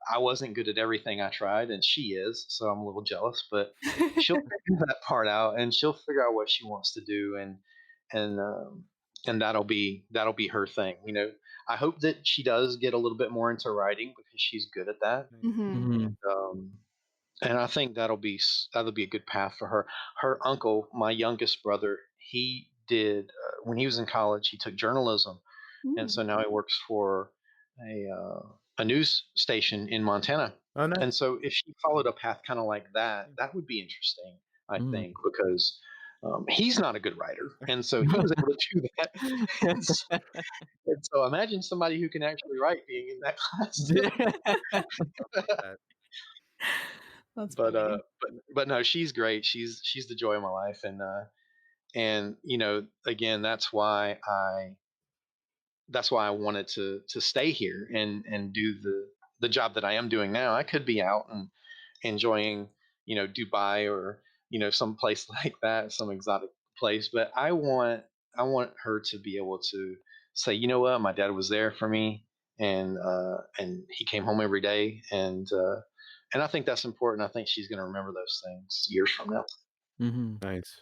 S1: I wasn't good at everything I tried, and she is, so I'm a little jealous. But she'll figure that part out, and she'll figure out what she wants to do, and and that'll be her thing. I hope that she does get a little bit more into writing because she's good at that.
S3: Mhm.
S2: Mhm.
S1: Um, and I think that'll be a good path for her. Her uncle, my youngest brother, he did when he was in college. He took journalism, and
S3: Mm.
S1: so now he works for a news station in Montana.
S5: Oh, nice.
S1: And so if she followed a path kind of like that, that would be interesting, I
S2: Mm.
S1: think, because he's not a good writer, and so he was able to do that. And so imagine somebody who can actually write being in that class.
S3: That's
S1: but
S3: funny.
S1: but no, she's great. She's the joy of my life, and again, that's why I wanted to stay here and do the job that I am doing now. I could be out and enjoying Dubai or some place like that, some exotic place, but I want her to be able to say, you know what, my dad was there for me, and he came home every day, and I think that's important. I think she's going to remember those things years from now.
S2: Mhm.
S5: Nice.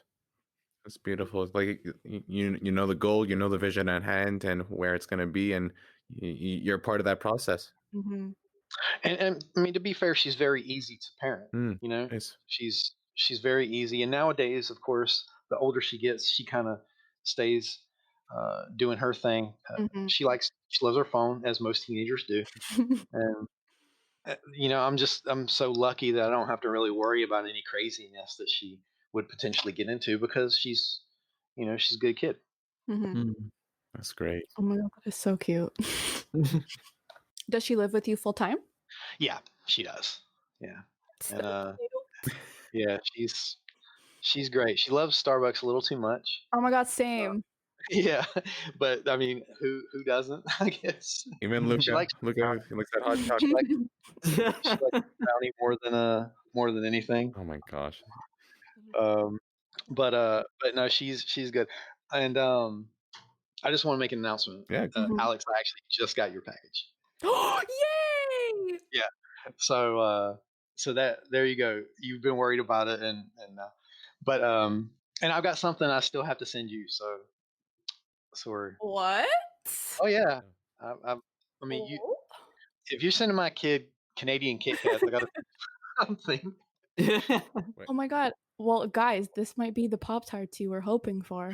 S5: That's beautiful. It's like you know the goal, you know the vision at hand, and where it's going to be, and you're part of that process.
S3: Mhm.
S1: And I mean, to be fair, she's very easy to parent.
S5: Mm,
S1: You know,
S5: nice.
S1: she's very easy. And nowadays, of course, the older she gets, she kind of stays doing her thing.
S3: Mhm.
S1: She loves her phone, as most teenagers do. And I'm so lucky that I don't have to really worry about any craziness that she would potentially get into because she's a good kid.
S3: Mhm.
S2: Mhm.
S5: That's great.
S3: Oh my god, that is so cute. Does she live with you full time?
S1: Yeah, she does. Yeah,
S3: So
S1: and
S3: cute.
S1: yeah, she's great. She loves Starbucks a little too much.
S3: Oh my god,
S1: Uh,
S3: same.
S1: yeah, but I mean, who doesn't? I guess
S5: Even
S1: she
S5: Luca,
S1: likes
S5: Luca, he likes that hot
S1: she
S5: chocolate.
S1: likes she likes brownie more than anything.
S5: Oh my gosh.
S1: Um, but no, she's good. And I just want to make an announcement.
S5: Yeah.
S3: Mhm.
S1: Alex, I actually just got your package.
S3: Yay!
S1: Yeah. So that there you go. You've been worried about it, but and I've got something I still have to send you. So we're
S3: What?
S1: oh yeah. I mean,
S3: Oh.
S1: if you're sending my kid Canadian Kit Kats, I got to something.
S5: Wait.
S3: Oh my god. Well, guys, this might be the Pop Tarts you were hoping for.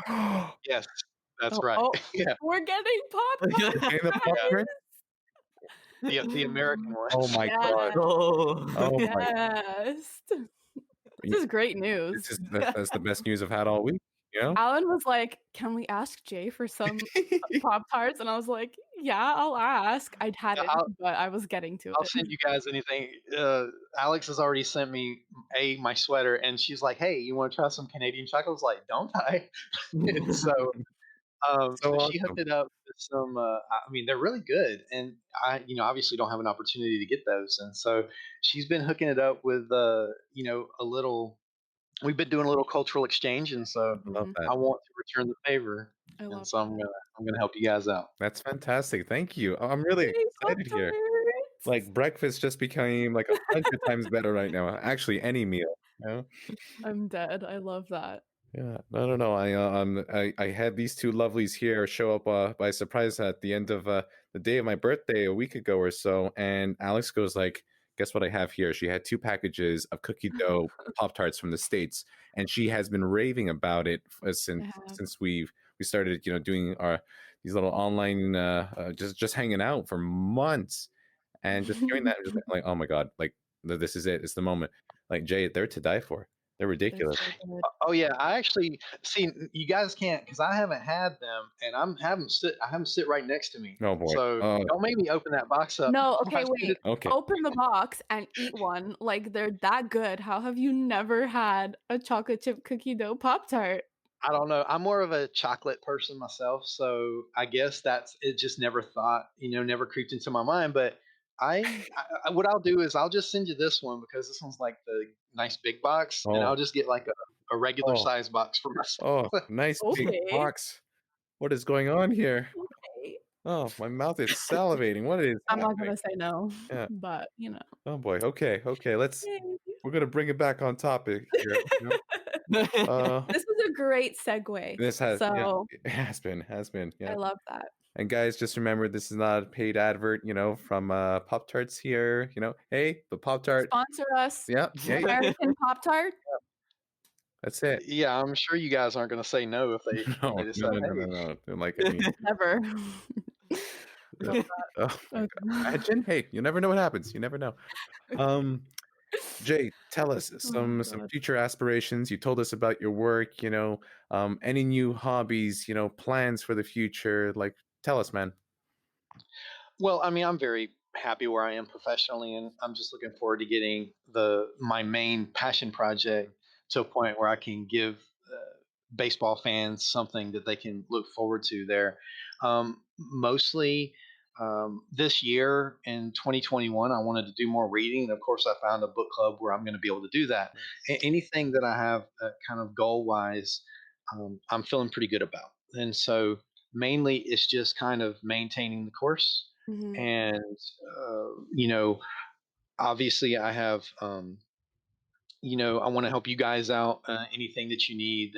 S1: Yes, that's
S3: Oh,
S1: right.
S3: oh,
S1: Yeah,
S3: we're getting Pop Tarts,
S5: Getting the
S1: yeah.
S5: popcorn?
S1: The American
S5: Oh
S1: ones.
S5: my god.
S3: Yes.
S2: Oh.
S5: Oh my.
S3: Yes.
S5: You-
S3: This is great news.
S5: that's the best news I've had all week. You know.
S3: Alan was like, "Can we ask Jay for some Pop Tarts?" And I was like, "Yeah, I'll ask." I
S1: Yeah,
S3: hadn't, but I was getting to
S1: I'll
S3: it.
S1: send you guys anything. Alex has already sent me my sweater, and she's like, "Hey, you want to try some Canadian chocolate?" I was like, "Don't I?" And so
S5: So
S1: she hooked
S5: awesome.
S1: it up with some. I mean, they're really good, and I, obviously don't have an opportunity to get those, and so she's been hooking it up with, a little. We've been doing a little cultural exchange, and so
S5: I love
S3: Mhm.
S5: that.
S1: I want to return the favor,
S3: I
S1: and
S3: love
S1: so I'm gonna help you guys out.
S5: That's fantastic. Thank you. I'm really
S3: Yay, Pop
S5: excited here.
S3: Tarts!
S5: Like breakfast just became like 100 times better right now. Actually, any meal. You know?
S3: I'm dead. I love that.
S5: Yeah. No. I had these two lovelies here show up by surprise at the end of the day of my birthday a week ago or so, and Alex goes like, "Guess what I have here?" She had two packages of cookie dough Pop Tarts from the States, and she has been raving about it
S3: I
S5: since
S3: have.
S5: we started, doing these little online just hanging out for months, and just hearing that, I'm just like, oh my god, like this is it, it's the moment. like Jay, they're to die for. They're ridiculous.
S3: So good.
S1: Oh yeah, I actually see you guys can't because I haven't had them, and I have them sit right next to me.
S5: Oh boy.
S1: So don't make me open that box up.
S3: No,
S1: before I
S3: okay,
S1: see
S3: wait.
S1: it.
S5: Okay.
S3: Open the box and eat one. Like they're that good. How have you never had a chocolate chip cookie dough Pop Tart?
S1: I don't know. I'm more of a chocolate person myself, so I guess that's it. Just never thought, never creeped into my mind. But what I'll do is I'll just send you this one because this one's like the nice big box, and I'll
S5: Oh,
S1: just get like a regular
S5: oh,
S1: size box for myself.
S5: oh, nice big
S3: Okay.
S5: box. What is going on here?
S3: Okay.
S5: Oh, my mouth is salivating. What is
S3: I'm not
S5: happening?
S3: gonna say no,
S5: Yeah.
S3: but
S5: Oh boy. Okay. Let's.
S3: Yay.
S5: We're gonna bring it back on topic here.
S3: This is a great segue.
S5: This has
S3: So
S5: it has been
S3: I
S5: yeah.
S3: love that.
S5: And guys, just remember this is not a paid advert, from Pop Tarts here. Hey, the Pop Tart.
S3: Sponsor us.
S5: Yeah.
S3: American Pop Tart.
S5: That's it.
S1: Yeah, I'm sure you guys aren't going to say no if they
S5: No,
S1: decide. Hey,
S5: no. Like, I mean,
S3: Never.
S5: oh my God.
S3: Okay.
S5: Imagine. Hey, you never know what happens. You never know. Jay, tell us some
S3: God.
S5: future aspirations. You told us about your work. Any new hobbies. Plans for the future. Like, tell us, man.
S1: Well, I mean, I'm very happy where I am professionally, and I'm just looking forward to getting my main passion project to a point where I can give baseball fans something that they can look forward to there. Mostly this year in 2021, I wanted to do more reading. And of course, I found a book club where I'm going to be able to do that. Anything that I have kind of goal wise, I'm feeling pretty good about. And so mainly it's just kind of maintaining the course.
S3: Mhm.
S1: And, obviously I have, I want to help you guys out, anything that you need.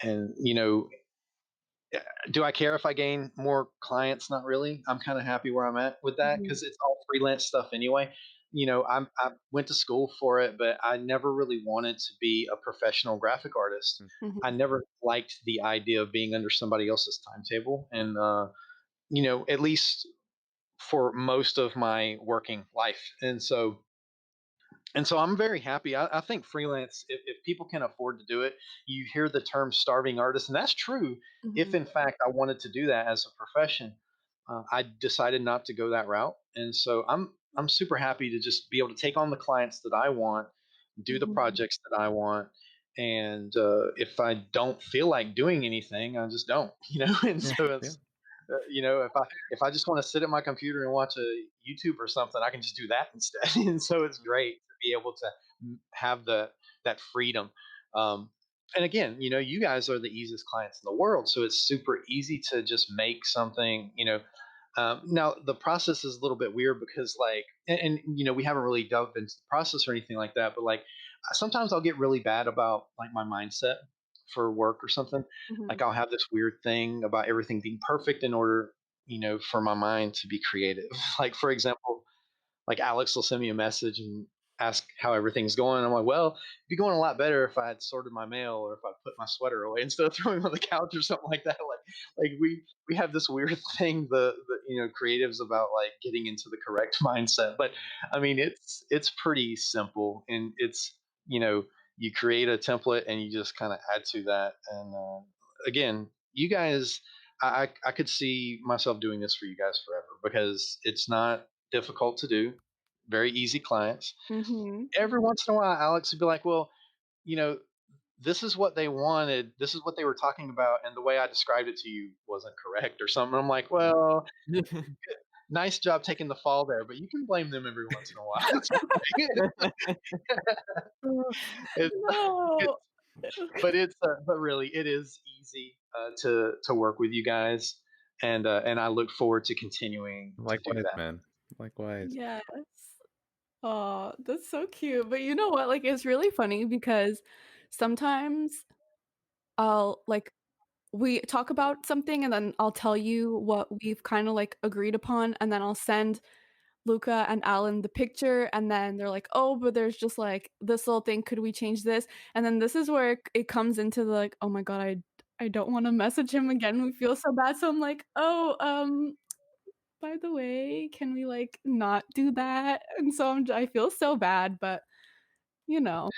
S1: And, do I care if I gain more clients? Not really. I'm kind of happy where I'm at with that
S3: Mhm.
S1: because it's all freelance stuff anyway. I went to school for it, but I never really wanted to be a professional graphic artist.
S3: Mhm.
S1: I never liked the idea of being under somebody else's timetable. And, at least for most of my working life. And so I'm very happy. I think freelance, if people can afford to do it, you hear the term starving artist, and that's true. If
S3: Mhm.
S1: in fact I wanted to do that as a profession, I decided not to go that route. And so I'm super happy to just be able to take on the clients that I want, do the
S3: Mhm.
S1: projects that I want. And if I don't feel like doing anything, I just don't, And
S5: Yeah.
S1: so it's, if I just want to sit at my computer and watch a YouTube or something, I can just do that instead. And so it's great to be able to have that freedom. And again, you guys are the easiest clients in the world, so it's super easy to just make something. Now the process is a little bit weird because, like, and we haven't really delved into the process or anything like that, but like sometimes I'll get really bad about like my mindset for work or something.
S3: Mhm.
S1: Like I'll have this weird thing about everything being perfect in order, for my mind to be creative. Like for example, like Alex will send me a message and ask how everything's going. I'm like, well, it'd be going a lot better if I had sorted my mail or if I put my sweater away instead of throwing it on the couch or something like that. Like we have this weird thing, the creatives about like getting into the correct mindset. But I mean, it's pretty simple, and it's you create a template and you just kind of add to that. And again, you guys, I could see myself doing this for you guys forever because it's not difficult to do, very easy clients.
S3: Mhm.
S1: Every once in a while, Alex would be like, well, you know, this is what they wanted. This is what they were talking about. And the way I described it to you wasn't correct or something. I'm like, well, nice job taking the fall there, but you can blame them every once in a while. It's,
S3: No.
S1: but really, it is easy to work with you guys. And I look forward to continuing to do
S5: Likewise,
S1: that.
S5: man. Likewise.
S3: Yes. Oh, that's so cute. But you know what? Like, it's really funny because sometimes I'll like we talk about something and then I'll tell you what we've kind of like agreed upon, and then I'll send Luca and Alan the picture, and then they're like, "Oh, but there's just like this little thing. Could we change this?" And then this is where it comes into the like, "Oh my God, I don't want to message him again. We feel so bad." So I'm like, "Oh, by the way, can we like not do that?" And so I feel so bad, but you know.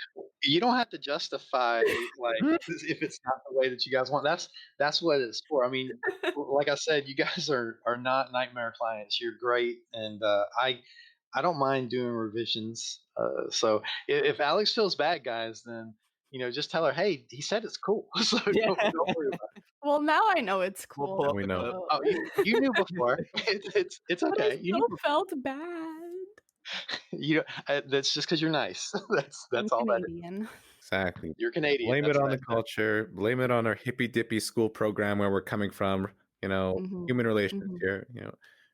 S1: You don't have to justify like if it's not the way that you guys want. That's what it's for. I mean, like I said, you guys are not nightmare clients. You're great, and I don't mind doing revisions. So if Alex feels bad, guys, then just tell her, hey, he said it's cool. So
S2: Yeah.
S1: don't worry about it.
S3: Well, now I know it's
S2: We'll
S3: cool.
S2: pull
S5: Now
S2: up
S5: we
S2: the
S5: know.
S2: clip.
S3: So-
S1: Oh, you knew before. It's
S3: but I
S1: okay. You knew
S3: still
S1: before.
S3: felt bad.
S1: That's just because you're nice.
S3: I'm
S1: That's all that is.
S3: Canadian.
S5: Exactly.
S1: You're Canadian.
S5: Blame it
S1: That's
S5: on
S1: right.
S5: the culture. Blame it on our hippy dippy school program where we're coming from.
S3: Mhm.
S5: Human relations
S3: Mhm.
S5: here.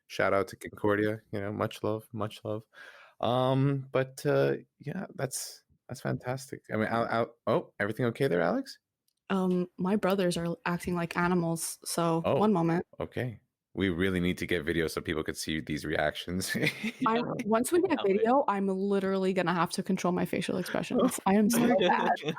S5: Shout out to Concordia. Much love, much love. But yeah, that's fantastic. I mean, oh, everything okay there, Alex?
S3: My brothers are acting like animals. So
S5: Oh,
S3: one moment.
S5: okay. We really need to get video so people could see these reactions.
S3: Once we get
S2: Can't wait.
S3: video, I'm literally gonna have to control my facial expressions. I am so bad. Oh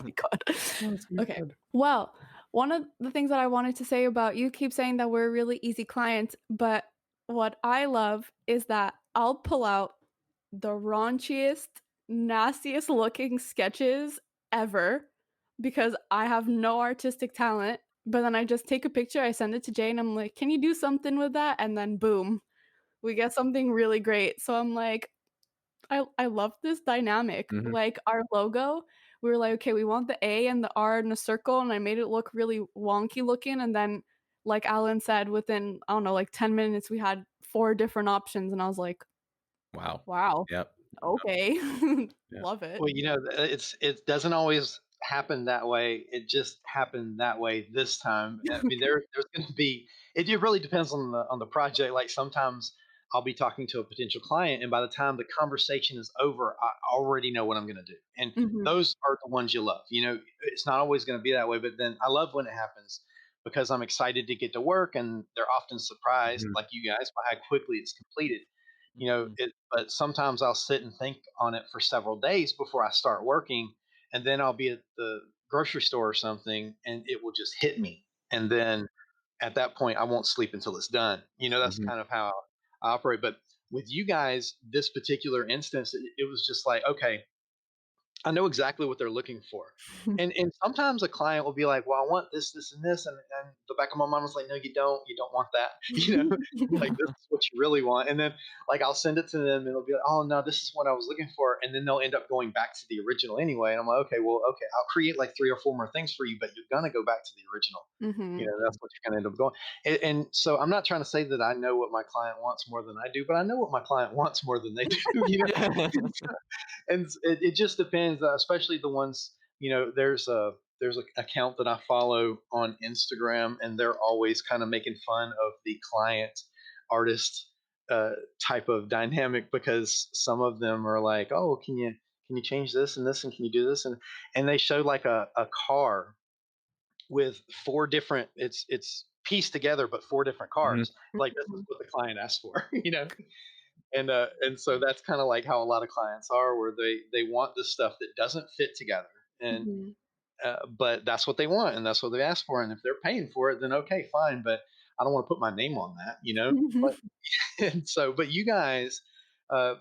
S3: my god. Okay. Well, one of the things that I wanted to say about you keep saying that we're really easy clients, but what I love is that I'll pull out the raunchiest, nastiest looking sketches ever because I have no artistic talent. But then I just take a picture, I send it to Jay, and I'm like, can you do something with that? And then boom, we get something really great. So I'm like, I love this dynamic.
S5: Mhm.
S3: Like our logo, we were like, okay, we want the A and the R in a circle, and I made it look really wonky looking. And then, like Alan said, within I don't know, like 10 minutes, we had 4 different options, and I was like,
S5: Wow.
S3: wow,
S5: Yep.
S3: okay,
S5: Yeah.
S3: love it.
S1: Well, it doesn't always happen that way. It just happened that way this time. I mean, there's going to be. It really depends on the project. Like sometimes I'll be talking to a potential client, and by the time the conversation is over, I already know what I'm going to do. And
S3: Mhm.
S1: those are the ones you love. It's not always going to be that way, but then I love when it happens because I'm excited to get to work, and they're often surprised,
S5: Mhm.
S1: like you guys, by how quickly it's completed.
S2: Mhm.
S1: But sometimes I'll sit and think on it for several days before I start working, and then I'll be at the grocery store or something, and it will just hit me, and then at that point I won't sleep until it's done. That's
S5: Mhm.
S1: kind of how I operate. But with you guys, this particular instance, it was just like, okay, I know exactly what they're looking for. And sometimes a client will be like, well, I want this, this, and this. And the back of my mind was like, no, you don't. You don't want that. Like this is what you really want. And then like I'll send it to them and they'll be like, oh no, this is what I was looking for. And then they'll end up going back to the original anyway. And I'm like, okay, well, okay, I'll create like 3 or 4 more things for you, but you're gonna go back to the original.
S3: Mhm.
S1: That's what you're gonna end up going. And so I'm not trying to say that I know what my client wants more than I do, but I know what my client wants more than they do. And it just depends, especially the ones there's an account that I follow on Instagram, and they're always kind of making fun of the client artist uh, type of dynamic because some of them are like, oh, can you change this and this and can you do this and they show like a car with 4 different it's pieced together but 4 different
S5: Mhm.
S1: cars like this is
S3: Mhm.
S1: what the client asked for. And so that's kind of like how a lot of clients are, where they want this stuff that doesn't fit together, and
S3: Mhm.
S1: but that's what they want, and that's what they ask for, and if they're paying for it, then okay, fine, but I don't want to put my name on that. But and so, but you guys, uh,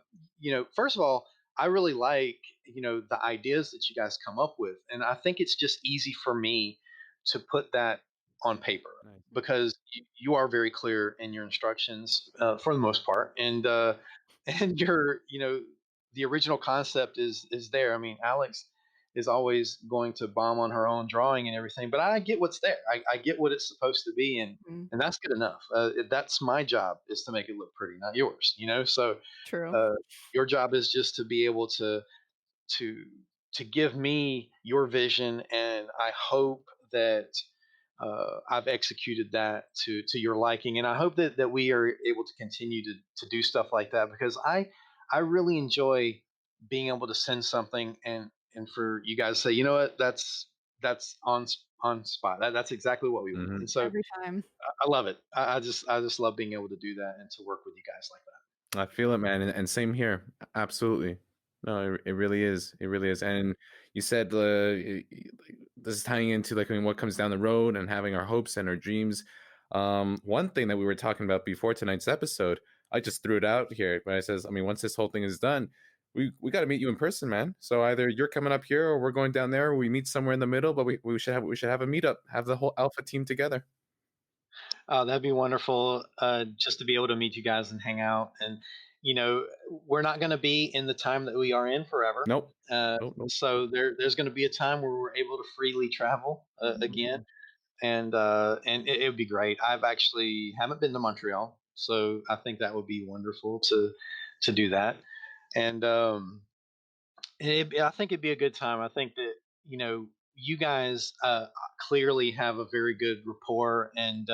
S1: first of all, I really like the ideas that you guys come up with, and I think it's just easy for me to put that on paper
S5: Nice.
S1: because you are very clear in your instructions for the most part, and and the original concept is there. I mean, Alex is always going to bomb on her own drawing and everything, but I get what's there. I get what it's supposed to be,
S3: Mhm.
S1: and that's good enough. That's my job, is to make it look pretty, not yours. So
S3: True.
S1: uh, your job is just to be able to to give me your vision, and I hope that I've executed that to your liking, and I hope that we are able to continue to do stuff like that because I really enjoy being able to send something and for you guys to say, you know what, that's on spot. That's exactly what we want,
S5: Mhm.
S1: and so
S3: Every time.
S1: I love it. I just love being able to do that and to work with you guys like that.
S5: I feel it, man, and same here. Absolutely. No, it really is. It really is. And you said this is tying into like, I mean, what comes down the road and having our hopes and our dreams. One thing that we were talking about before tonight's episode, I just threw it out here, but I says, I mean, once this whole thing is done, we got to meet you in person, man. So either you're coming up here or we're going down there, or we meet somewhere in the middle, but we should have a meetup, have the whole Alpha team together.
S1: Oh, that'd be wonderful. Just to be able to meet you guys and hang out. And, we're not going to be in the time that we are in forever.
S5: Nope. Nope.
S1: So there's going to be a time where we're able to freely travel again. And it would be great. I've actually haven't been to Montreal, so I think that would be wonderful to do that. And I think it'd be a good time. I think that you guys clearly have a very good rapport and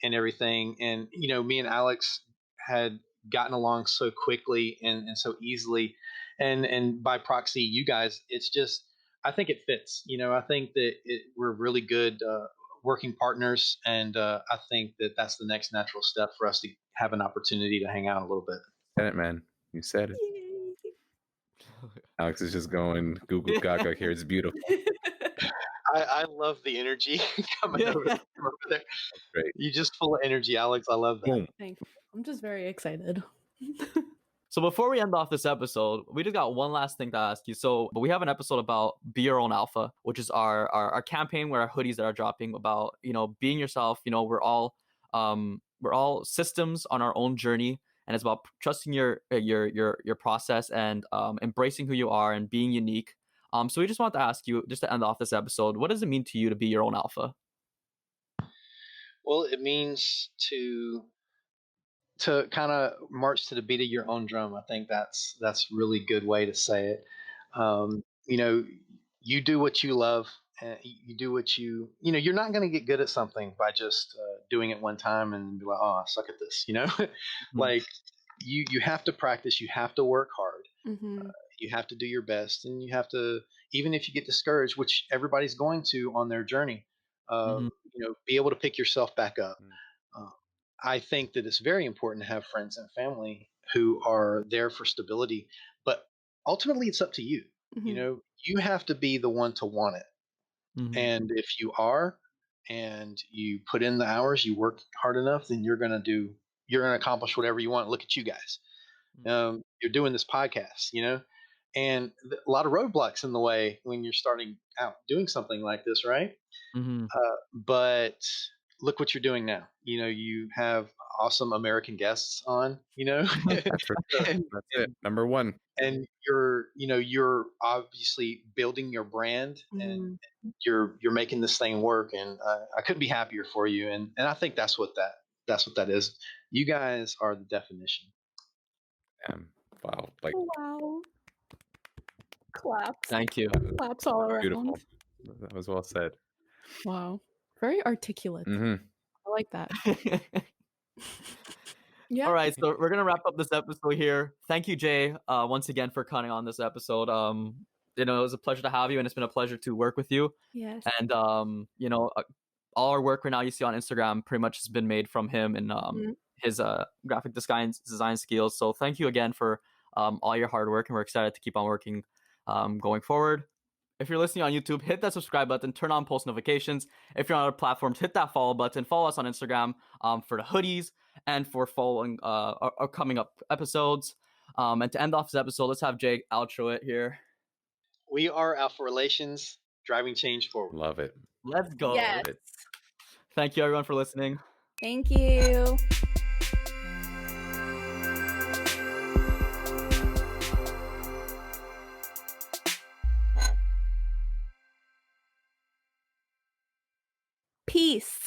S1: everything. And me and Alex had gotten along so quickly and so easily, and by proxy, you guys. It's just I think it fits. I think that we're really good working partners, and I think that that's the next natural step for us to have an opportunity to hang out a little bit.
S5: Said it, man. You said it. Alex is just going Google Gaga here. It's beautiful.
S1: I love the energy coming over there.
S5: Great.
S1: You're just full of energy, Alex. I love that.
S5: Boom.
S3: Thank you. I'm just very excited.
S2: So before we end off this episode, we just got one last thing to ask you. So we have an episode about Be Your Own Alpha, which is our campaign where our hoodies that are dropping about, being yourself. We're all systems on our own journey, and it's about trusting your process and embracing who you are and being unique. So we just want to ask you, just to end off this episode, what does it mean to you to be your own alpha?
S1: Well, it means to kind of march to the beat of your own drum. I think that's a really good way to say it. You do what you love. You do what you're not going to get good at something by just doing it one time and be like, oh, I suck at this. Like you have to practice. You have to work hard.
S3: Mm-hmm.
S1: You have to do your best, and you have to, even if you get discouraged, which everybody's going to on their journey, be able to pick yourself back up. I think that it's very important to have friends and family who are there for stability, but ultimately it's up to you.
S3: Mm-hmm.
S1: You have to be the one to want it.
S2: Mm-hmm.
S1: And if you are, and you put in the hours, you work hard enough, then you're going to accomplish whatever you want. Look at you guys. You're doing this podcast, and a lot of roadblocks in the way when you're starting out doing something like this, right?
S2: Mm-hmm.
S1: But look what you're doing now. You have awesome American guests on,
S5: That's for sure. That's it. Number one.
S1: And you're obviously building your brand, and you're making this thing work. And I couldn't be happier for you. And I think that's what that is. You guys are the definition.
S5: Wow.
S3: Wow. Claps.
S2: Thank you.
S3: Claps all around.
S5: Beautiful. That was well said.
S3: Wow. Very articulate.
S5: Mm-hmm.
S3: I like that. Yeah.
S2: All right, so we're gonna wrap up this episode here. Thank you, Jay, once again for coming on this episode. It was a pleasure to have you, and it's been a pleasure to work with you.
S3: Yes.
S2: And all our work right now you see on Instagram pretty much has been made from him and his graphic design skills. So thank you again for all your hard work, and we're excited to keep on working going forward. If you're listening on YouTube, hit that subscribe button, turn on post notifications. If you're on other platforms, hit that follow button. Follow us on Instagram for the hoodies and for following our coming up episodes. And to end off this episode, let's have Jay outro it here.
S1: We are Alpha Relations, driving change forward.
S5: Love it.
S2: Let's go.
S3: Yes.
S2: Thank you, everyone, for listening.
S3: Thank you. Peace.